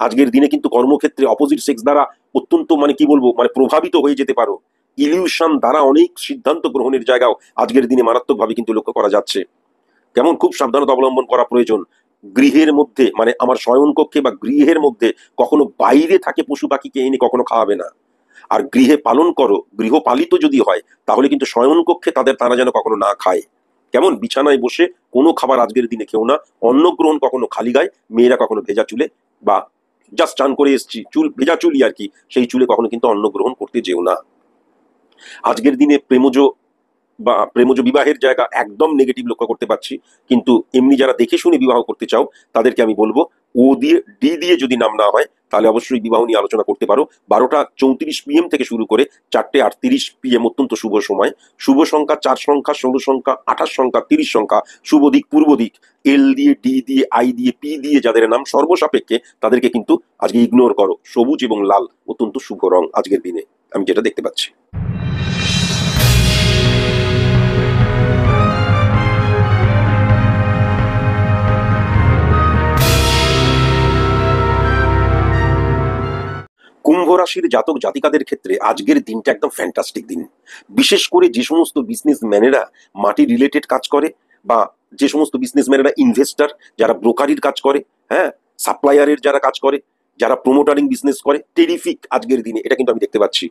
আজকের দিনে কিন্তু কর্মক্ষেত্রে অপোজিট সেক্স দ্বারা অত্যন্ত মানে কি বলবো, মানে প্রভাবিত হয়ে যেতে পারো। ইলিউশন দ্বারা অনেক সিদ্ধান্ত গ্রহণের জায়গাও আজকের দিনে মারাত্মকভাবে কিন্তু লক্ষ্য করা যাচ্ছে। কেমন খুব সাবধানতা অবলম্বন করা প্রয়োজন। গৃহের মধ্যে মানে আমার শয়নকক্ষে বা গৃহের মধ্যে কখনো বাইরে থাকে পশু পাখিকে এনে কখনো খাওয়াবে না। আর গৃহে পালন করো, গৃহপালিত যদি হয় তাহলে কিন্তু শয়নকক্ষে তারা যেন কখনো না খায়। কেমন বিছানায় বসে কোনো খাবার আজকের দিনে খেও না। অন্ন গ্রহণ কখনো খালি গায়ে, মেয়েরা কখনো ভেজা চুলে বা জাস্ট চান করে এসছি চুল ভেজা চুলই আর কি, সেই চুলে কখনো কিন্তু অন্ন গ্রহণ করতে যেও না। আজকের দিনে প্রেমজ বিবাহের জায়গা একদম নেগেটিভ লক্ষ্য করতে পারছি। কিন্তু এমনি যারা দেখে শুনে বিবাহ করতে চাও তাদেরকে আমি বলবো ও দিয়ে ডি দিয়ে যদি নাম না হয় তাহলে অবশ্যই বিবাহ নিয়ে আলোচনা করতে পারো। 12:34 PM থেকে শুরু করে 4:38 PM অত্যন্ত শুভ সময়। শুভ সংখ্যা 4 সংখ্যা, 16 সংখ্যা, 28 সংখ্যা, 30 সংখ্যা। শুভ দিক পূর্ব দিক। এল দিয়ে, ডি দিয়ে, আই দিয়ে, পি দিয়ে যাদের নাম সর্বসাপেক্ষে তাদেরকে কিন্তু আজকে ইগনোর করো। সবুজ এবং লাল অত্যন্ত শুভ রং আজকের দিনে আমি যেটা দেখতে পাচ্ছি। কুম্ভ রাশির জাতক জাতিকাদের ক্ষেত্রে আজকের দিনটা একদম ফ্যান্টাস্টিক দিন। বিশেষ করে যে সমস্ত বিজনেসম্যানেরা মাটি রিলেটেড কাজ করে বা যে সমস্ত বিজনেসম্যানেরা ইনভেস্টার, যারা ব্রোকারির কাজ করে, হ্যাঁ, সাপ্লায়ারের যারা কাজ করে, যারা প্রোমোটারিং বিজনেস করে, টেরিফিক আজকের দিনে এটা কিন্তু আমি দেখতে পাচ্ছি।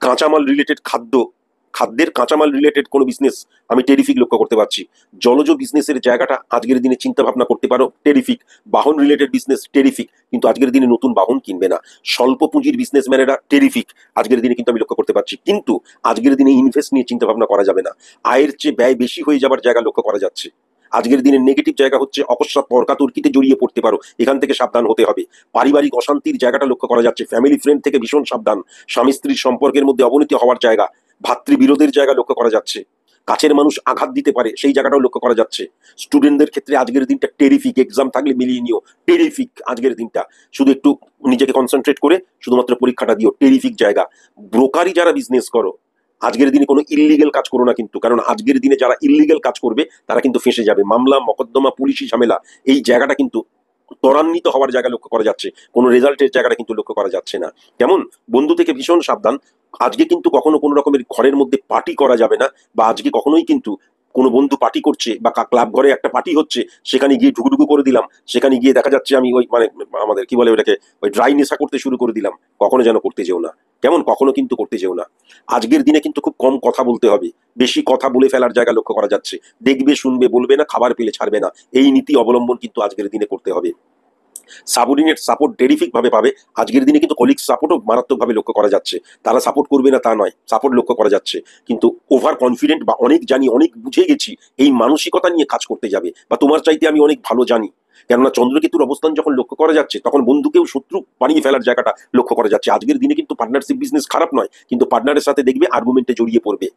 কাঁচামাল রিলেটেড খাদ্যের কাঁচামাল রিলেটেড কোনো বিজনেস আমি টেরিফিক লক্ষ্য করতে পারছি। জলজ বিজনেসের জায়গাটা আজকের দিনে চিন্তা ভাবনা করতে পারো, টেরিফিক। বাহন রিলেটেড বিজনেস টেরিফিক, কিন্তু আজকের দিনে নতুন বাহন কিনবে না। স্বল্প পুঁজির বিজনেসম্যানেরা টেরিফিক আজকের দিনে কিন্তু আমি লক্ষ্য করতে পারছি। কিন্তু আজকের দিনে ইনভেস্ট নিয়ে চিন্তা ভাবনা করা যাবে না। আয়ের চেয়ে ব্যয় বেশি হয়ে যাবার জায়গা লক্ষ্য করা যাচ্ছে। আজকের দিনের নেগেটিভ জায়গা হচ্ছে অকস্মাৎ তর্কাতর্কিতে জড়িয়ে পড়তে পারো, এখান থেকে সাবধান হতে হবে। পারিবারিক অশান্তির জায়গাটা লক্ষ্য করা যাচ্ছে। ফ্যামিলি ফ্রেন্ড থেকে ভীষণ সাবধান। স্বামী স্ত্রীর সম্পর্কের মধ্যে অবনতি হওয়ার জায়গা, ভাতৃবিরোধের জায়গা লক্ষ্য করা যাচ্ছে। কাছের মানুষ আঘাত দিতে পারে, সেই জায়গাটাও লক্ষ্য করা যাচ্ছে। স্টুডেন্টদের ক্ষেত্রে আজকের দিনটা টেরিফিক। এক্সাম থাকলে মিলিয়ে নিও, টেরিফিক আজকের দিনটা। শুধু একটু নিজেকে কনসেন্ট্রেট করে শুধুমাত্র পরীক্ষাটা দিও, টেরিফিক জায়গা। ব্রোকারি যারা বিজনেস করো আজকের দিনে কোনো ইল্লিগেল কাজ করো না কিন্তু, কারণ আজকের দিনে যারা ইল্লিগেল কাজ করবে তারা কিন্তু ফেঁসে যাবে। মামলা মকদ্দমা পুলিশি ঝামেলা এই জায়গাটা কিন্তু ত্বরান্বিত হওয়ার জায়গা লক্ষ্য করা যাচ্ছে, কোনো রেজাল্টের জায়গাটা কিন্তু লক্ষ্য করা যাচ্ছে না। কেমন বন্ধু থেকে ভীষণ সাবধান। আজকে কিন্তু কখনো কোনো রকমের ঘরের মধ্যে পার্টি করা যাবে না, বা আজকে কখনোই কিন্তু কোনো বন্ধু পার্টি করছে বা ক্লাব ঘরে একটা পার্টি হচ্ছে সেখানে গিয়ে ঢুকুঢুকু করে দিলাম, সেখানে গিয়ে দেখা যাচ্ছে আমি ওই মানে আমাদের কি বলে ওটাকে ওই ড্রাই নেশা করতে শুরু করে দিলাম, কখনো যেন করতে যেও না। কেমন কখনো কিন্তু করতে যেও না। আজকের দিনে কিন্তু খুব কম কথা বলতে হবে, বেশি কথা বলে ফেলার জায়গা লক্ষ্য করা যাচ্ছে। দেখবে শুনবে বলবে না, খাবার পেলে ছাড়বে না, এই নীতি অবলম্বন কিন্তু আজকের দিনে করতে হবে। সাবঅর্ডিনেট সাপোর্ট টেরিফিক ভাবে পাবে আজকের দিনে, কিন্তু কলিগ সাপোর্টও মারাত্মকভাবে লক্ষ্য করা যাচ্ছে। তারা সাপোর্ট করবে না তা নয়, সাপোর্ট লক্ষ্য করা যাচ্ছে। কিন্তু ওভার কনফিডেন্ট বা অনেক জানি, অনেক বুঝে গেছি, এই মানসিকতা নিয়ে কাজ করতে যাবে, বা তোমার চাইতে আমি অনেক ভালো জানি। কেননা চন্দ্রকেতুর অবস্থান যখন লক্ষ্য করা যাচ্ছে তখন বন্ধুকেও শত্রু বানিয়ে ফেলার জায়গাটা লক্ষ্য করা যাচ্ছে। আজকের দিনে কিন্তু পার্টনারশিপ বিজনেস খারাপ নয়, কিন্তু পার্টনারের সাথে দেখবে আর্গুমেন্টে জড়িয়ে পড়বে,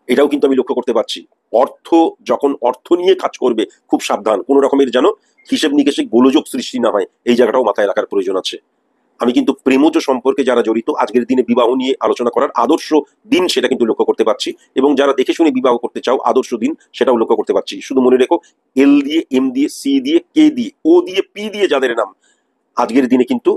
এটাও কিন্তু আমি লক্ষ্য করতে পারছি। যখন অর্থ নিয়ে কাজ করবে খুব সাবধান, কোনো রকমের যেন হিসেব নিকেশে গোলযোগ সৃষ্টি না হয়, এই জায়গাটাও মাথায় রাখার প্রয়োজন আছে। আমি কিন্তু প্রেমজ সম্পর্কে যারা জড়িত আজকের দিনে বিবাহ নিয়ে আলোচনা করার আদর্শ দিন সেটা কিন্তু লক্ষ্য করতে পারছি, এবং যারা দেখে শুনে বিবাহ করতে চাও আদর্শ দিন সেটাও লক্ষ্য করতে পারছি। শুধু মনে রেখো, এল দিয়ে, এম দিয়ে, সি দিয়ে, কে দিয়ে, ও দিয়ে, পি দিয়ে যাদের নাম আজকের দিনে কিন্তু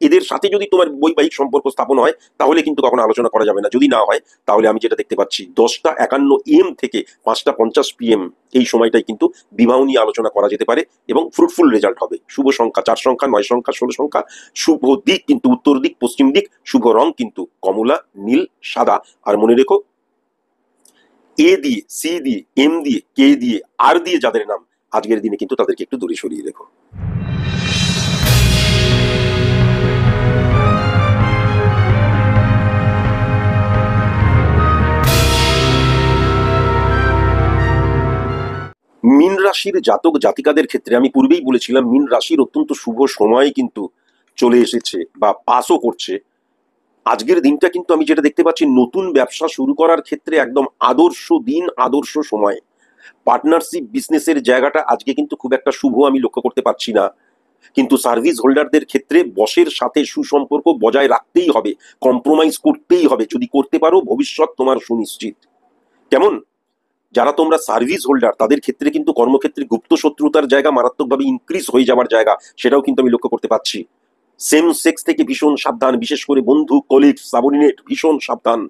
এদের সাথে যদি তোমার বৈবাহিক সম্পর্ক স্থাপন হয় তাহলে কিন্তু কখনো আলোচনা করা যাবে না। যদি না হয় তাহলে আমি যেটা দেখতে পাচ্ছি 10:51 AM থেকে 5:50 PM এই সময়টাই কিন্তু বিবাহ নিয়ে আলোচনা করা যেতে পারে এবং ফ্রুটফুল রেজাল্ট হবে। শুভ সংখ্যা 4 সংখ্যা, 9 সংখ্যা, 16 সংখ্যা। শুভ দিক কিন্তু উত্তর দিক, পশ্চিম দিক। শুভ রং কিন্তু কমলা, নীল, সাদা। আর মনে রেখো, এ দিয়ে, সি দিয়ে, এম দিয়ে, কে দিয়ে, আর দিয়ে যাদের নাম আজকের দিনে কিন্তু তাদেরকে একটু দূরে সরিয়ে রেখো। মীন রাশির জাতক জাতিকাদের ক্ষেত্রে আমি পূর্বেই বলেছিলাম মীন রাশির অত্যন্ত শুভ সময় কিন্তু চলে এসেছে বা পাসও করছে। আজকের দিনটা কিন্তু আমি যেটা দেখতে পাচ্ছি, নতুন ব্যবসা শুরু করার ক্ষেত্রে একদম আদর্শ দিন, আদর্শ সময়। পার্টনারশিপ বিজনেসের জায়গাটা আজকে কিন্তু খুব একটা শুভ আমি লক্ষ্য করতে পারছি না। কিন্তু সার্ভিস হোল্ডারদের ক্ষেত্রে বসের সাথে সুসম্পর্ক বজায় রাখতেই হবে, কম্প্রোমাইজ করতেই হবে। যদি করতে পারো ভবিষ্যৎ তোমার সুনিশ্চিত। কেমন? যারা তোমরা সার্ভিস হোল্ডার তাদের ক্ষেত্রে কিন্তু কর্মক্ষেত্রে গুপ্ত শত্রুতার জায়গা মারাত্মকভাবে ইনক্রিজ হয়ে যাওয়ার জায়গা, সেটাও কিন্তু আমি লক্ষ্য করতে পারছি। সেম সেক্স থেকে ভীষণ সাবধান, বিশেষ করে বন্ধু, কলিগ, সাবঅর্ডিনেট, ভীষণ সাবধান।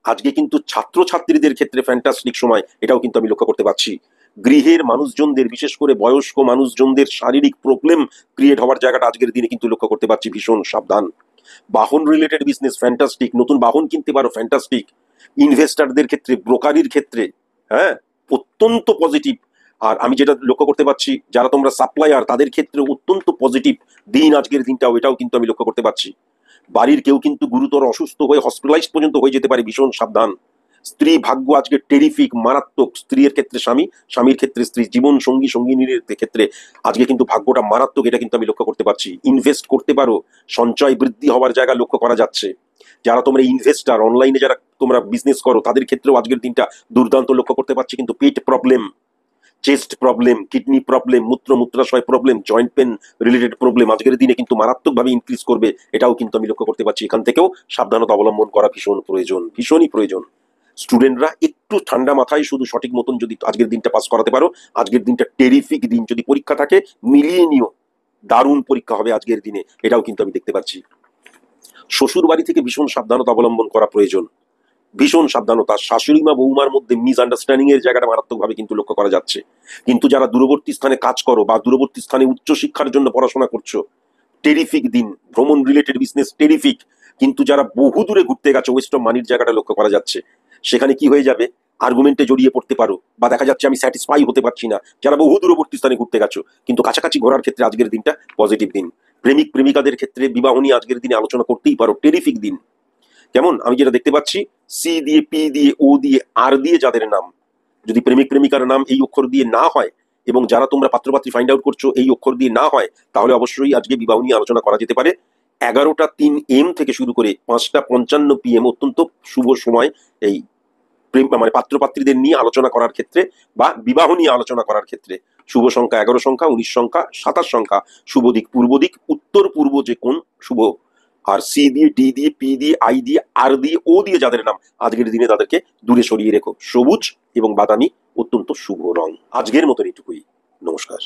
আজকে কিন্তু ছাত্রছাত্রীদের ক্ষেত্রে ফ্যান্টাস্টিক সময়, এটাও কিন্তু আমি লক্ষ্য করতে পারছি। গৃহের মানুষজনদের, বিশেষ করে বয়স্ক মানুষজনদের শারীরিক প্রবলেম ক্রিয়েট হওয়ার জায়গাটা আজকের দিনে কিন্তু লক্ষ্য করতে পারছি, ভীষণ সাবধান। বাহন রিলেটেড বিজনেস ফ্যান্টাস্টিক, নতুন বাহন কিনতে পারো, ফ্যান্টাস্টিক। ইনভেস্টারদের ক্ষেত্রে, ব্রোকারির ক্ষেত্রে, হ্যাঁ, অত্যন্ত পজিটিভ। আর আমি যেটা লক্ষ্য করতে পারছি, যারা তোমরা সাপ্লায়ার তাদের ক্ষেত্রে অত্যন্ত পজিটিভ দিন আজকের দিনটাও, এটাও কিন্তু আমি লক্ষ্য করতে পারছি। বাড়ির কেউ কিন্তু গুরুতর অসুস্থ হয়ে হসপিটালাইজ পর্যন্ত হয়ে যেতে পারে, ভীষণ সাবধান। স্ত্রী ভাগ্য আজকে টেরিফিক, মারাত্মক। স্ত্রীর ক্ষেত্রে স্বামী, স্বামীর ক্ষেত্রে স্ত্রী, জীবন সঙ্গী সঙ্গিনীর ক্ষেত্রে আজকে কিন্তু ভাগ্যটা মারাত্মক, এটা কিন্তু আমি লক্ষ্য করতে পারছি। ইনভেস্ট করতে পারো, সঞ্চয় বৃদ্ধি হওয়ার জায়গা লক্ষ্য করা যাচ্ছে। যারা তোমরা ইনভেস্টার, অনলাইনে যারা তোমরা বিজনেস করো তাদের ক্ষেত্রেও আজকের দিনটা দুর্দান্ত লক্ষ্য করতে পারছি। কিন্তু পেট problem, chest problem, kidney problem, মূত্রাশয় problem, joint pain related problem আজকের দিনে কিন্তু মারাত্মকভাবে ইনক্রিজ করবে, এটাও কিন্তু আমি লক্ষ্য করতে পারছি। এখান থেকেও সাবধানতা অবলম্বন করা ভীষণ প্রয়োজন, ভীষণই প্রয়োজন। স্টুডেন্টরা একটু ঠান্ডা মাথায় শুধু সঠিক মতন যদি আজকের দিনটা পাস করাতে পারো, আজকের দিনটা টেরিফিক দিন। যদি পরীক্ষা থাকে মিলিয়ে নিও, দারুণ পরীক্ষা হবে আজকের দিনে, এটাও কিন্তু আমি দেখতে পাচ্ছি। শ্বশুর বাড়ি থেকে ভীষণ সাবধানতা অবলম্বন করা প্রয়োজন, ভীষণ সাবধানতা। শাশুড়ি মা বৌমার মধ্যে মিসআন্ডারস্ট্যান্ডিং এর জায়গাটা মারাত্মকভাবে কিন্তু লক্ষ্য করা যাচ্ছে। কিন্তু যারা দূরবর্তী স্থানে কাজ করো বা দূরবর্তী স্থানে উচ্চশিক্ষার জন্য পড়াশোনা করছো, টেরিফিক দিন। ভ্রমণ রিলেটেড বিজনেস টেরিফিক। কিন্তু যারা বহু দূরে ঘুরতে গেছো, ওয়েস্ট অফ মানির জায়গাটা লক্ষ্য করা যাচ্ছে। সেখানে কি হয়ে যাবে, আর্গুমেন্টে জড়িয়ে পড়তে পারো, বা দেখা যাচ্ছে আমি স্যাটিসফাই হতে পারছি না। যারা বহু দূরবর্তী স্থানে ঘুরতে গেছো কিন্তু কাছাকাছি ঘোরার ক্ষেত্রে আজকের দিনটা পজিটিভ দিন। প্রেমিক প্রেমিকাদের ক্ষেত্রে বিবাহ নিয়ে আজকের দিনে আলোচনা করতেই পারো, টেরিফিক দিন। কেমন? আমি যেটা দেখতে পাচ্ছি, সি দিয়ে, পি দিয়ে, ও দিয়ে, আর দিয়ে যাদের নাম, যদি প্রেমিক প্রেমিকার নাম এই অক্ষর দিয়ে না হয় এবং যারা তোমরা পাত্রপাত্রী ফাইন্ড আউট করছো এই অক্ষর দিয়ে না হয়, তাহলে অবশ্যই আজকে বিবাহ নিয়ে আলোচনা করা যেতে পারে। 11:03 AM থেকে শুরু করে 5:55 PM অত্যন্ত শুভ সময় এই প্রেম মানে পাত্রপাত্রীদের নিয়ে আলোচনা করার ক্ষেত্রে বা বিবাহ নিয়ে আলোচনা করার ক্ষেত্রে। শুভ সংখ্যা 11 সংখ্যা, 19 সংখ্যা, 27 সংখ্যা। শুভ দিক পূর্ব দিক, উত্তর পূর্ব যে কোন শুভ। আর সি দিয়ে, ডি দিয়ে, পি দিয়ে, আই দিয়ে, আর দিয়ে, ও দিয়ে যাদের নাম আজকের দিনে তাদেরকে দূরে সরিয়ে রেখো। সবুজ এবং বাদামি অত্যন্ত শুভ রং। আজকের মতন এটুকুই। নমস্কার।